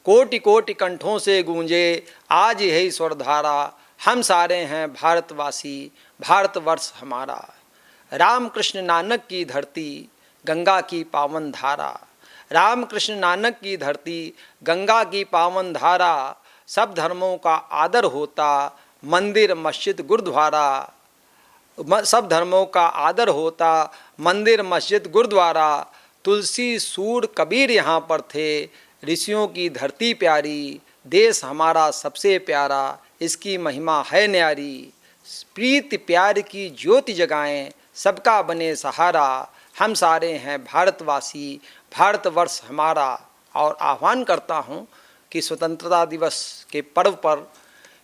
कोटि कोटि कंठों से गूंजे आज यही स्वरधारा, हम सारे हैं भारतवासी भारतवर्ष हमारा। रामकृष्ण नानक की धरती गंगा की पावन धारा, रामकृष्ण नानक की धरती गंगा की पावन धारा, सब धर्मों का आदर होता मंदिर मस्जिद गुरुद्वारा, सब धर्मों का आदर होता मंदिर मस्जिद गुरुद्वारा। तुलसी सूर कबीर यहाँ पर थे, ऋषियों की धरती प्यारी, देश हमारा सबसे प्यारा, इसकी महिमा है न्यारी। प्रीति प्यार की ज्योति जगाएं, सबका बने सहारा, हम सारे हैं भारतवासी भारतवर्ष हमारा। और आह्वान करता हूँ कि स्वतंत्रता दिवस के पर्व पर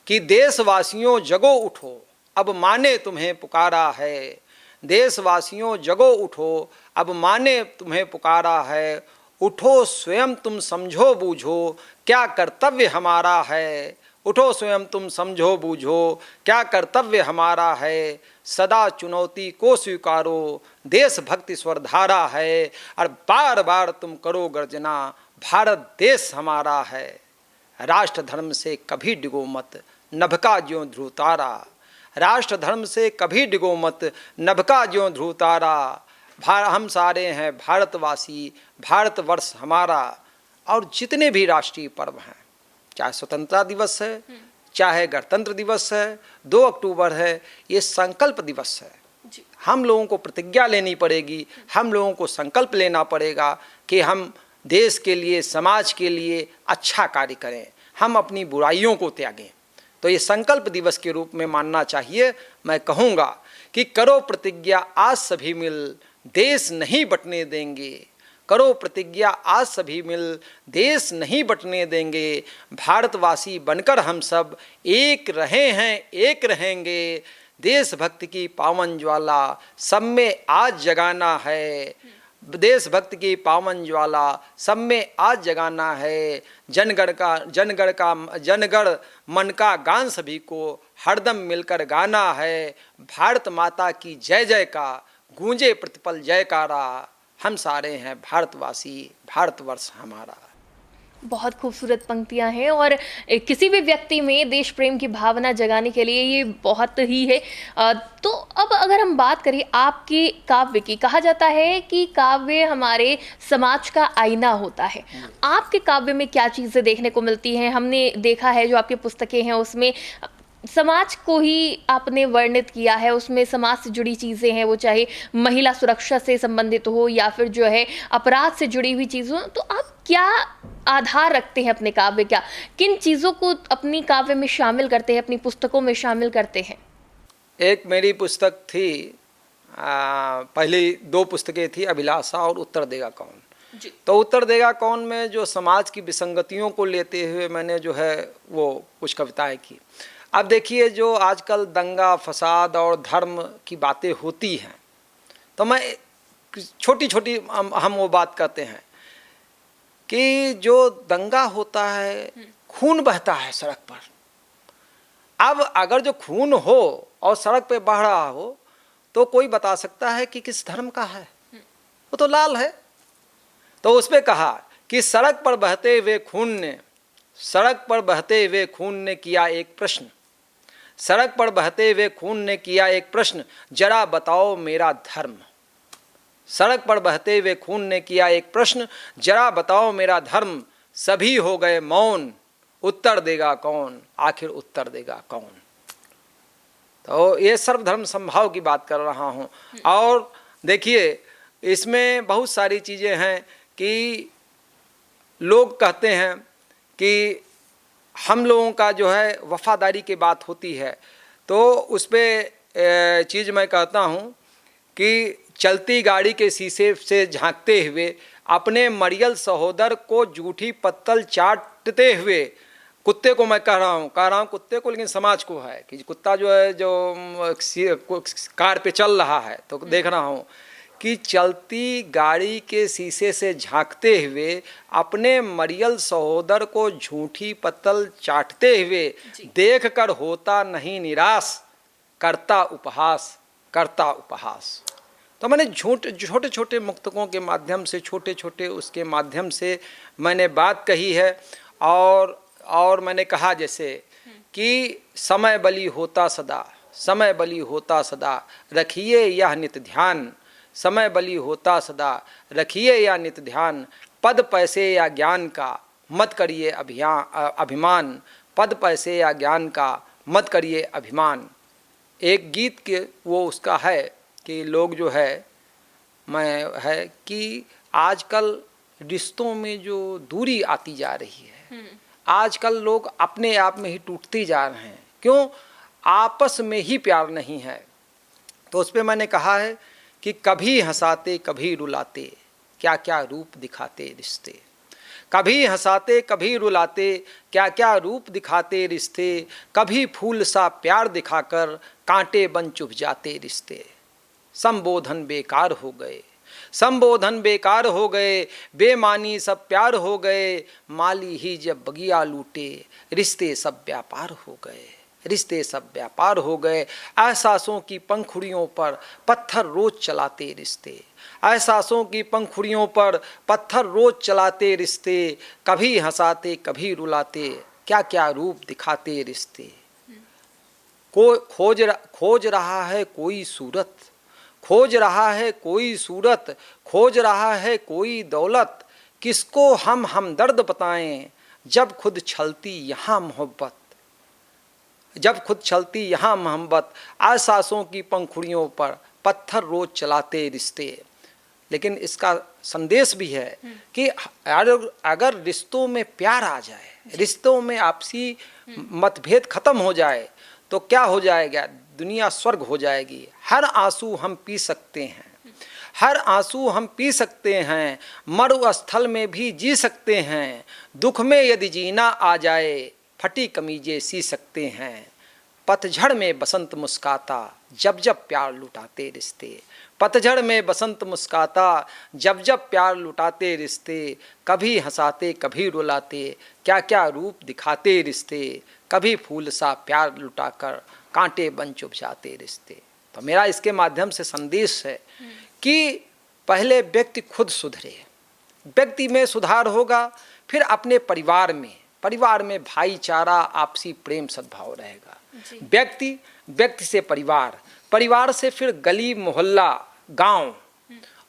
कि देशवासियों जगो उठो, अब माने तुम्हें पुकारा है। देशवासियों जगो उठो, अब माने तुम्हें पुकारा है। उठो स्वयं तुम समझो बूझो, क्या कर्तव्य हमारा है। उठो स्वयं तुम समझो बूझो, क्या कर्तव्य हमारा है। सदा चुनौती को स्वीकारो, देशभक्ति स्वरधारा है। और बार बार तुम करो गर्जना, भारत देश हमारा है। राष्ट्र धर्म से कभी डिगो मत, नभका ज्यों ध्रुव तारा। राष्ट्र धर्म से कभी डिगो मत, नभका ज्यों ध्रुव तारा। हम सारे हैं भारतवासी भारतवर्ष हमारा। और जितने भी राष्ट्रीय पर्व हैं, चाहे स्वतंत्रता दिवस है, चाहे गणतंत्र दिवस है, 2 अक्टूबर है, ये संकल्प दिवस है। हम लोगों को प्रतिज्ञा लेनी पड़ेगी, हम लोगों को संकल्प लेना पड़ेगा कि हम देश के लिए समाज के लिए अच्छा कार्य करें, हम अपनी बुराइयों को त्यागें। तो ये संकल्प दिवस के रूप में मानना चाहिए। मैं कहूँगा कि करो प्रतिज्ञा आज सभी मिल, देश नहीं बंटने देंगे। करो प्रतिज्ञा आज सभी मिल, देश नहीं बंटने देंगे। भारतवासी बनकर हम सब एक रहे हैं एक रहेंगे। देशभक्ति की पावन ज्वाला सब में आज जगाना है। देशभक्ति की पावन ज्वाला सब में आज जगाना है। जनगण मन का गान सभी को हरदम मिलकर गाना है। भारत माता की जय जय का गूंजे प्रतिपल जयकारा। हम सारे हैं भारतवासी भारतवर्ष हमारा। बहुत खूबसूरत पंक्तियां हैं और किसी भी व्यक्ति में देश प्रेम की भावना जगाने के लिए ये बहुत ही है। तो अब अगर हम बात करें आपके काव्य की, कहा जाता है कि काव्य हमारे समाज का आईना होता है। आपके काव्य में क्या चीज़ें देखने को मिलती हैं? हमने देखा है जो आपकी पुस्तकें हैं उसमें समाज को ही आपने वर्णित किया है, उसमें समाज से जुड़ी चीज़ें हैं, वो चाहे महिला सुरक्षा से संबंधित हो या फिर जो है अपराध से जुड़ी हुई चीज़ों। तो आप क्या आधार रखते हैं अपने काव्य का, किन चीज़ों को अपनी काव्य में शामिल करते हैं, अपनी पुस्तकों में शामिल करते हैं? एक मेरी पुस्तक थी, पहली 2 पुस्तकें थी, अभिलाषा और उत्तर देगा कौन। जी। तो उत्तर देगा कौन में जो समाज की विसंगतियों को लेते हुए मैंने जो है वो कुछ कविताएं की। अब देखिए, जो आजकल दंगा फसाद और धर्म की बातें होती हैं, तो मैं छोटी छोटी हम वो बात करते हैं कि जो दंगा होता है, खून बहता है सड़क पर। अब अगर जो खून हो और सड़क पे बह रहा हो तो कोई बता सकता है कि किस धर्म का है? वो तो लाल है। तो उस पे कहा कि सड़क पर बहते हुए खून ने किया एक प्रश्न, सड़क पर बहते हुए खून ने किया एक प्रश्न, जरा बताओ मेरा धर्म। सड़क पर बहते हुए खून ने किया एक प्रश्न, जरा बताओ मेरा धर्म। सभी हो गए मौन, उत्तर देगा कौन, आखिर उत्तर देगा कौन। तो ये सर्वधर्म समभाव की बात कर रहा हूँ। और देखिए, इसमें बहुत सारी चीज़ें हैं कि लोग कहते हैं कि हम लोगों का जो है वफादारी की बात होती है, तो उस पर चीज़ मैं कहता हूँ कि चलती गाड़ी के शीशे से झांकते हुए अपने मरियल सहोदर को जूठी पत्तल चाटते हुए, कुत्ते को मैं कह रहा हूँ कुत्ते को, लेकिन समाज को है कि कुत्ता जो है जो कार पे चल रहा है तो देख रहा हूँ कि चलती गाड़ी के शीशे से झांकते हुए अपने मरियल सहोदर को झूठी पत्तल चाटते हुए देख कर होता नहीं निराश, करता उपहास। तो मैंने छोटे छोटे मुक्तकों के माध्यम से, छोटे छोटे उसके माध्यम से मैंने बात कही है। और मैंने कहा जैसे कि समय बली होता सदा, रखिए यह नित ध्यान। समय बली होता सदा, रखिए या नित ध्यान। पद पैसे या ज्ञान का मत करिए अभिमान, पद पैसे या ज्ञान का मत करिए अभिमान। एक गीत के वो उसका है कि लोग जो है कि आजकल रिश्तों में जो दूरी आती जा रही है, आजकल लोग अपने आप में ही टूटते जा रहे हैं। क्यों? आपस में ही प्यार नहीं है। तो उस पर मैंने कहा है कि कभी हंसाते कभी रुलाते, क्या क्या रूप दिखाते रिश्ते। कभी हंसाते कभी रुलाते, क्या क्या रूप दिखाते रिश्ते। कभी फूल सा प्यार दिखाकर कांटे बन चुभ जाते रिश्ते। संबोधन बेकार हो गए, बेमानी सब प्यार हो गए। माली ही जब बगिया लूटे, रिश्ते सब व्यापार हो गए। एहसासों की पंखुड़ियों पर पत्थर रोज चलाते रिश्ते, एहसासों की पंखुड़ियों पर पत्थर रोज चलाते रिश्ते। कभी हंसाते कभी रुलाते, क्या क्या रूप दिखाते रिश्ते। खोज रहा है कोई सूरत, खोज रहा है कोई दौलत। किसको हम हमदर्द बताएं, जब खुद छलती यहाँ मोहब्बत। एहसासों की पंखुड़ियों पर पत्थर रोज चलाते रिश्ते। लेकिन इसका संदेश भी है कि अगर रिश्तों में प्यार आ जाए, रिश्तों में आपसी मतभेद खत्म हो जाए तो क्या हो जाएगा? दुनिया स्वर्ग हो जाएगी। हर आंसू हम पी सकते हैं, मरुस्थल में भी जी सकते हैं। दुख में यदि जीना आ जाए, फटी कमीजें सी सकते हैं। पतझड़ में बसंत मुस्काता, जब जब प्यार लुटाते रिश्ते। पतझड़ में बसंत मुस्काता, जब जब प्यार लुटाते रिश्ते। कभी हंसाते कभी रुलाते, क्या क्या रूप दिखाते रिश्ते। कभी फूल सा प्यार लुटाकर कांटे बन चुभ जाते रिश्ते। तो मेरा इसके माध्यम से संदेश है कि पहले व्यक्ति खुद सुधरे, व्यक्ति में सुधार होगा, फिर अपने परिवार में भाईचारा, आपसी प्रेम सद्भाव रहेगा। व्यक्ति से परिवार से फिर गली मोहल्ला गांव,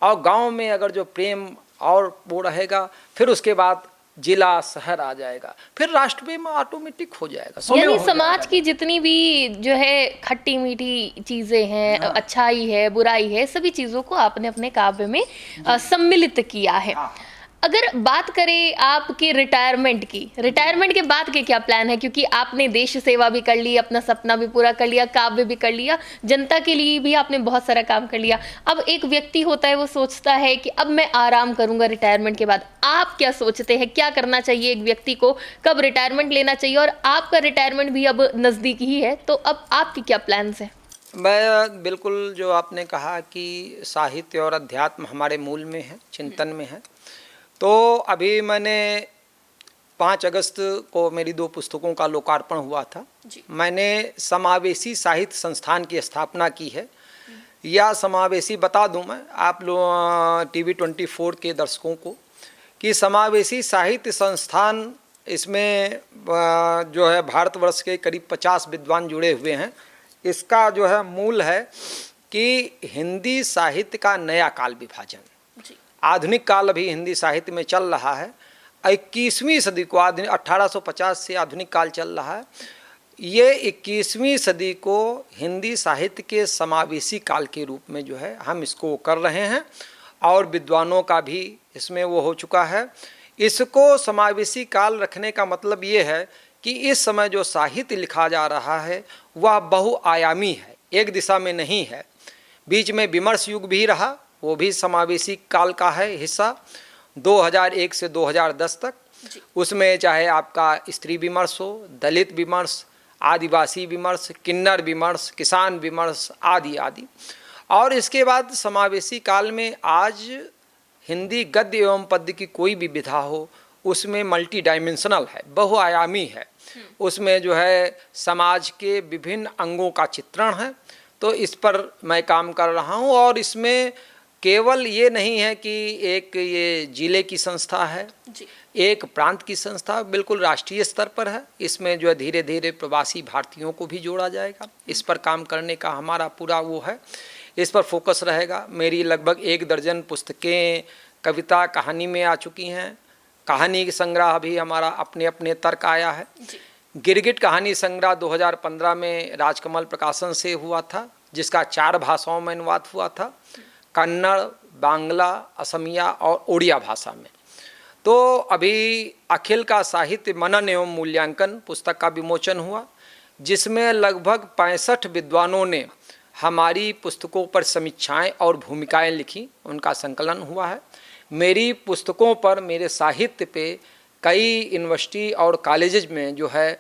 और गांव में अगर जो प्रेम और वो रहेगा, फिर उसके बाद जिला शहर आ जाएगा, फिर राष्ट्र में ऑटोमेटिक हो जाएगा। यानी समाज की जितनी भी जो है खट्टी मीठी चीजें हैं, अच्छाई है, बुराई है, सभी चीजों को आपने अपने काव्य में सम्मिलित किया है। अगर बात करें आपके रिटायरमेंट के बाद के क्या प्लान है, क्योंकि आपने देश सेवा भी कर ली, अपना सपना भी पूरा कर लिया, काव्य भी कर लिया, जनता के लिए भी आपने बहुत सारा काम कर लिया। अब एक व्यक्ति होता है, वो सोचता है कि अब मैं आराम करूंगा रिटायरमेंट के बाद। आप क्या सोचते हैं, क्या करना चाहिए एक व्यक्ति को, कब रिटायरमेंट लेना चाहिए? और आपका रिटायरमेंट भी अब नज़दीक ही है, तो अब आपके क्या प्लान्स हैं? मैं बिल्कुल, जो आपने कहा कि साहित्य और अध्यात्म हमारे मूल में है, चिंतन में है, तो अभी मैंने 5 अगस्त को मेरी 2 पुस्तकों का लोकार्पण हुआ था। मैंने समावेशी साहित्य संस्थान की स्थापना की है। या समावेशी बता दूं मैं आप लोग TV 24 के दर्शकों को कि समावेशी साहित्य संस्थान, इसमें जो है भारतवर्ष के करीब 50 विद्वान जुड़े हुए हैं। इसका जो है मूल है कि हिंदी साहित्य का नया काल विभाजन, आधुनिक काल अभी हिंदी साहित्य में चल रहा है। 21वीं सदी को 1850 से आधुनिक काल चल रहा है। ये 21वीं सदी को हिंदी साहित्य के समावेशी काल के रूप में जो है हम इसको कर रहे हैं, और विद्वानों का भी इसमें वो हो चुका है। इसको समावेशी काल रखने का मतलब ये है कि इस समय जो साहित्य लिखा जा रहा है वह बहुआयामी है, एक दिशा में नहीं है। बीच में विमर्श युग भी रहा, वो भी समावेशी काल का है हिस्सा, 2001 से 2010 तक। उसमें चाहे आपका स्त्री विमर्श हो, दलित विमर्श, आदिवासी विमर्श, किन्नर विमर्श, किसान विमर्श आदि आदि। और इसके बाद समावेशी काल में आज हिंदी गद्य एवं पद्य की कोई भी विधा हो, उसमें मल्टी डायमेंशनल है, बहुआयामी है। उसमें जो है समाज के विभिन्न अंगों का चित्रण है। तो इस पर मैं काम कर रहा हूँ, और इसमें केवल ये नहीं है कि एक ये जिले की संस्था है, एक प्रांत की संस्था, बिल्कुल राष्ट्रीय स्तर पर है। इसमें जो है धीरे धीरे प्रवासी भारतीयों को भी जोड़ा जाएगा। इस पर काम करने का हमारा पूरा वो है, इस पर फोकस रहेगा। मेरी लगभग 1 दर्जन पुस्तकें कविता कहानी में आ चुकी हैं। कहानी की संग्रह भी हमारा अपने अपने तर्क आया है। गिरगिट कहानी संग्रह 2015 में राजकमल प्रकाशन से हुआ था, जिसका 4 भाषाओं में अनुवाद हुआ था, कन्नड़, बांग्ला, असमिया और ओडिया भाषा में। तो अभी अखिल का साहित्य मनन एवं मूल्यांकन पुस्तक का विमोचन हुआ, जिसमें लगभग 65 विद्वानों ने हमारी पुस्तकों पर समीक्षाएं और भूमिकाएं लिखी, उनका संकलन हुआ है। मेरी पुस्तकों पर, मेरे साहित्य पे कई यूनिवर्सिटी और कॉलेजेस में जो है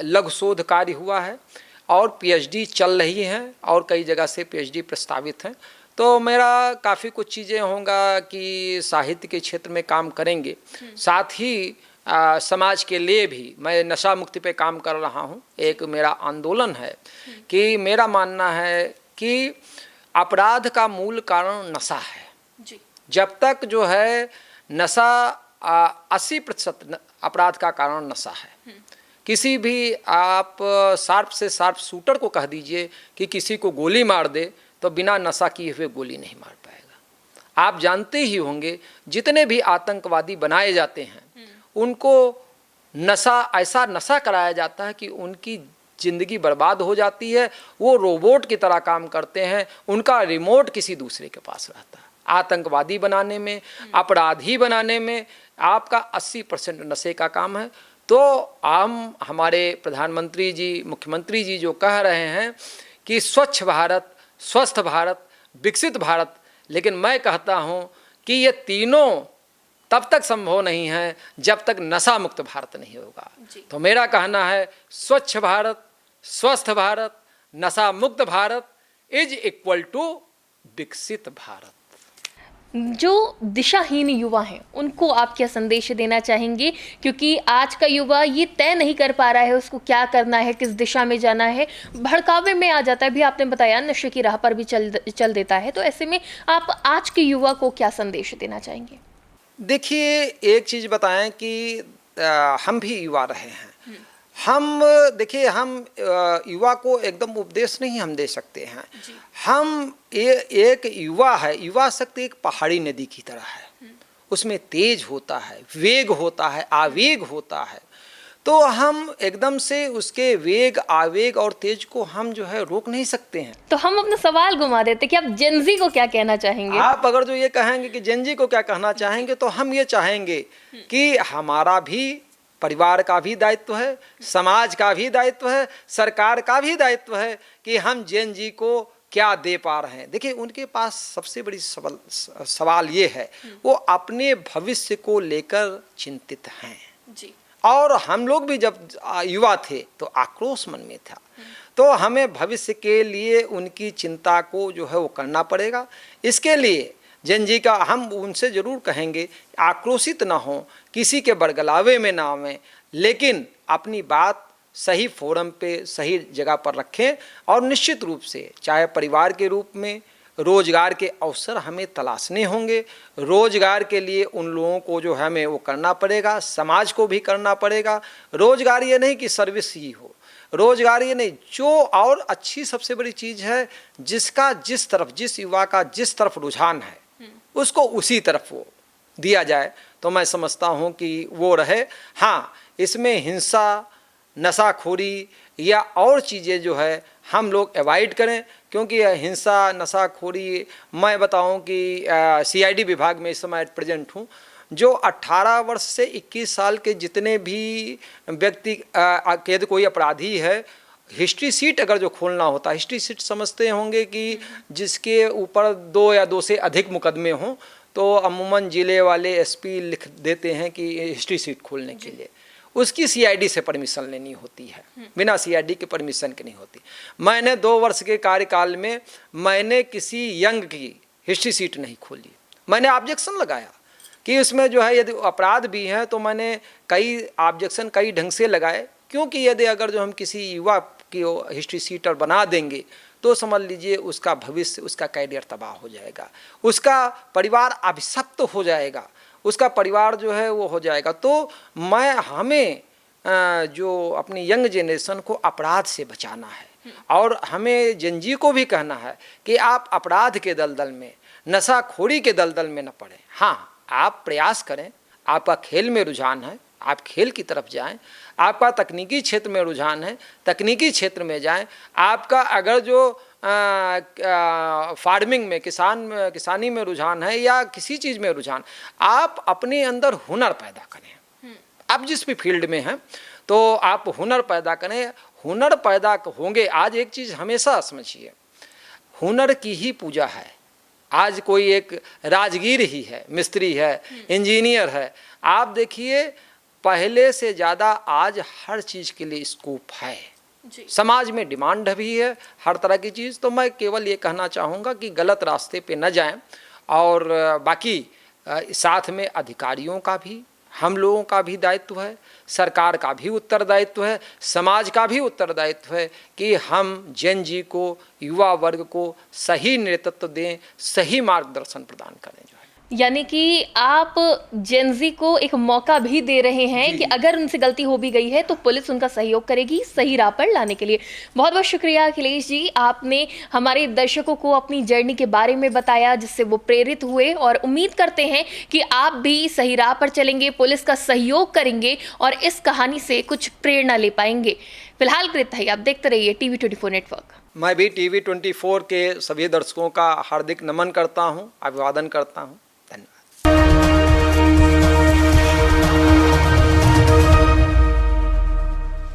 लघु शोध कार्य हुआ है, और PhD चल रही हैं, और कई जगह से PhD प्रस्तावित हैं। तो मेरा काफ़ी कुछ चीज़ें होंगा कि साहित्य के क्षेत्र में काम करेंगे। साथ ही समाज के लिए भी मैं नशा मुक्ति पे काम कर रहा हूँ। एक मेरा आंदोलन है कि मेरा मानना है कि अपराध का मूल कारण नशा है। जब तक जो है नशा 80% अपराध का कारण नशा है। किसी भी आप शार्प से शार्प शूटर को कह दीजिए कि किसी को गोली मार दे, तो बिना नशा किए हुए गोली नहीं मार पाएगा। आप जानते ही होंगे जितने भी आतंकवादी बनाए जाते हैं, उनको नशा, ऐसा नशा कराया जाता है कि उनकी ज़िंदगी बर्बाद हो जाती है। वो रोबोट की तरह काम करते हैं, उनका रिमोट किसी दूसरे के पास रहता है। आतंकवादी बनाने में, अपराधी बनाने में आपका 80% नशे का काम है। तो हम, हमारे प्रधानमंत्री जी, मुख्यमंत्री जी जो कह रहे हैं कि स्वच्छ भारत, स्वस्थ भारत, विकसित भारत, लेकिन मैं कहता हूं कि ये तीनों तब तक संभव नहीं है जब तक नशा मुक्त भारत नहीं होगा। तो मेरा कहना है स्वच्छ भारत, स्वस्थ भारत, नशा मुक्त भारत इज इक्वल टू विकसित भारत। जो दिशाहीन युवा हैं उनको आप क्या संदेश देना चाहेंगे, क्योंकि आज का युवा ये तय नहीं कर पा रहा है उसको क्या करना है, किस दिशा में जाना है, भड़कावे में आ जाता है, भी आपने बताया नशे की राह पर भी चल देता है। तो ऐसे में आप आज के युवा को क्या संदेश देना चाहेंगे? देखिए, एक चीज़ बताएं कि हम भी युवा रहे हैं। हम देखिए, हम युवा को एकदम उपदेश नहीं हम दे सकते हैं। हम एक युवा है, युवा शक्ति एक पहाड़ी नदी की तरह है। उसमें तेज होता है, वेग होता है, आवेग होता है। तो हम एकदम से उसके वेग, आवेग और तेज को हम जो है रोक नहीं सकते हैं। तो हम अपना सवाल घुमा देते कि आप जेनजी को क्या कहना चाहेंगे? आप अगर जो ये कहेंगे कि जेनजी को क्या कहना चाहेंगे, तो हम ये चाहेंगे कि हमारा भी परिवार का भी दायित्व है, समाज का भी दायित्व है, सरकार का भी दायित्व है कि हम जेनजी को क्या दे पा रहे हैं। देखिए, उनके पास सबसे बड़ी सवाल ये है, वो अपने भविष्य को लेकर चिंतित हैं जी। और हम लोग भी जब युवा थे तो आक्रोश मन में था। तो हमें भविष्य के लिए उनकी चिंता को जो है वो करना पड़ेगा। इसके लिए जेनजी का हम उनसे ज़रूर कहेंगे, आक्रोशित ना हो, किसी के बरगलावे में ना आवें, लेकिन अपनी बात सही फोरम पे, सही जगह पर रखें। और निश्चित रूप से चाहे परिवार के रूप में रोजगार के अवसर हमें तलाशने होंगे। रोजगार के लिए उन लोगों को जो है हमें वो करना पड़ेगा, समाज को भी करना पड़ेगा। रोजगार ये नहीं कि सर्विस ही हो, रोजगार ये नहीं, जो और अच्छी सबसे बड़ी चीज़ है, जिसका जिस तरफ, जिस युवा का जिस तरफ रुझान है उसको उसी तरफ वो दिया जाए, तो मैं समझता हूँ कि वो रहे। हाँ, इसमें हिंसा, नशाखोरी या और चीज़ें जो है हम लोग अवॉइड करें, क्योंकि हिंसा, नशाखोरी, मैं बताऊं कि सीआईडी विभाग में इस समय प्रेजेंट हूं। जो 18 वर्ष से 21 साल के जितने भी व्यक्ति यदि कोई अपराधी है, हिस्ट्री सीट अगर जो खोलना होता है, हिस्ट्री सीट समझते होंगे कि जिसके ऊपर 2 या 2 से अधिक मुकदमे हों, तो अमूमन जिले वाले एसपी लिख देते हैं कि हिस्ट्री सीट खोलने के लिए उसकी सीआईडी से परमिशन लेनी होती है, बिना सीआईडी के परमिशन की नहीं होती। मैंने 2 वर्ष के कार्यकाल में मैंने किसी यंग की हिस्ट्री सीट नहीं खोली। मैंने ऑब्जेक्शन लगाया कि उसमें जो है यदि अपराध भी हैं, तो मैंने कई ऑब्जेक्शन कई ढंग से लगाए, क्योंकि यदि अगर जो हम किसी युवा की हिस्ट्री सीटर बना देंगे तो समझ लीजिए उसका भविष्य, उसका कैरियर तबाह हो जाएगा, उसका परिवार अभिशप्त हो जाएगा, उसका परिवार जो है वो हो जाएगा। तो हमें जो अपनी यंग जनरेशन को अपराध से बचाना है, और हमें जेनजी को भी कहना है कि आप अपराध के दलदल में, नशाखोरी के दलदल में न पड़ें। हाँ, आप प्रयास करें, आपका खेल में रुझान है, आप खेल की तरफ जाएं। आपका तकनीकी क्षेत्र में रुझान है, तकनीकी क्षेत्र में जाएं। आपका अगर जो फार्मिंग में, किसानी में रुझान है या किसी चीज़ में रुझान, आप अपने अंदर हुनर पैदा करें। आप जिस भी फील्ड में हैं तो आप हुनर पैदा करें। हुनर पैदा होंगे। आज एक चीज़ हमेशा समझिए, हुनर की ही पूजा है। आज कोई एक राजगीर ही है, मिस्त्री है, इंजीनियर है, आप देखिए पहले से ज़्यादा आज हर चीज़ के लिए स्कोप है। समाज में डिमांड भी है हर तरह की चीज़। तो मैं केवल ये कहना चाहूँगा कि गलत रास्ते पे न जाएं, और बाकी साथ में अधिकारियों का भी, हम लोगों का भी दायित्व है, सरकार का भी उत्तरदायित्व है, समाज का भी उत्तरदायित्व है कि हम जेनजी को, युवा वर्ग को सही नेतृत्व दें, सही मार्गदर्शन प्रदान करें। जो है यानी कि आप जेनजी को एक मौका भी दे रहे हैं कि अगर उनसे गलती हो भी गई है तो पुलिस उनका सहयोग करेगी सही राह पर लाने के लिए। बहुत बहुत शुक्रिया अखिलेश जी, आपने हमारे दर्शकों को अपनी जर्नी के बारे में बताया, जिससे वो प्रेरित हुए, और उम्मीद करते हैं कि आप भी सही राह पर चलेंगे, पुलिस का सहयोग करेंगे और इस कहानी से कुछ प्रेरणा ले पाएंगे। फिलहाल के लिए आप देखते रहिए TV24 नेटवर्क। मैं भी TV24 के सभी दर्शकों का हार्दिक नमन करता हूँ, अभिवादन करता हूँ। धन्यवाद।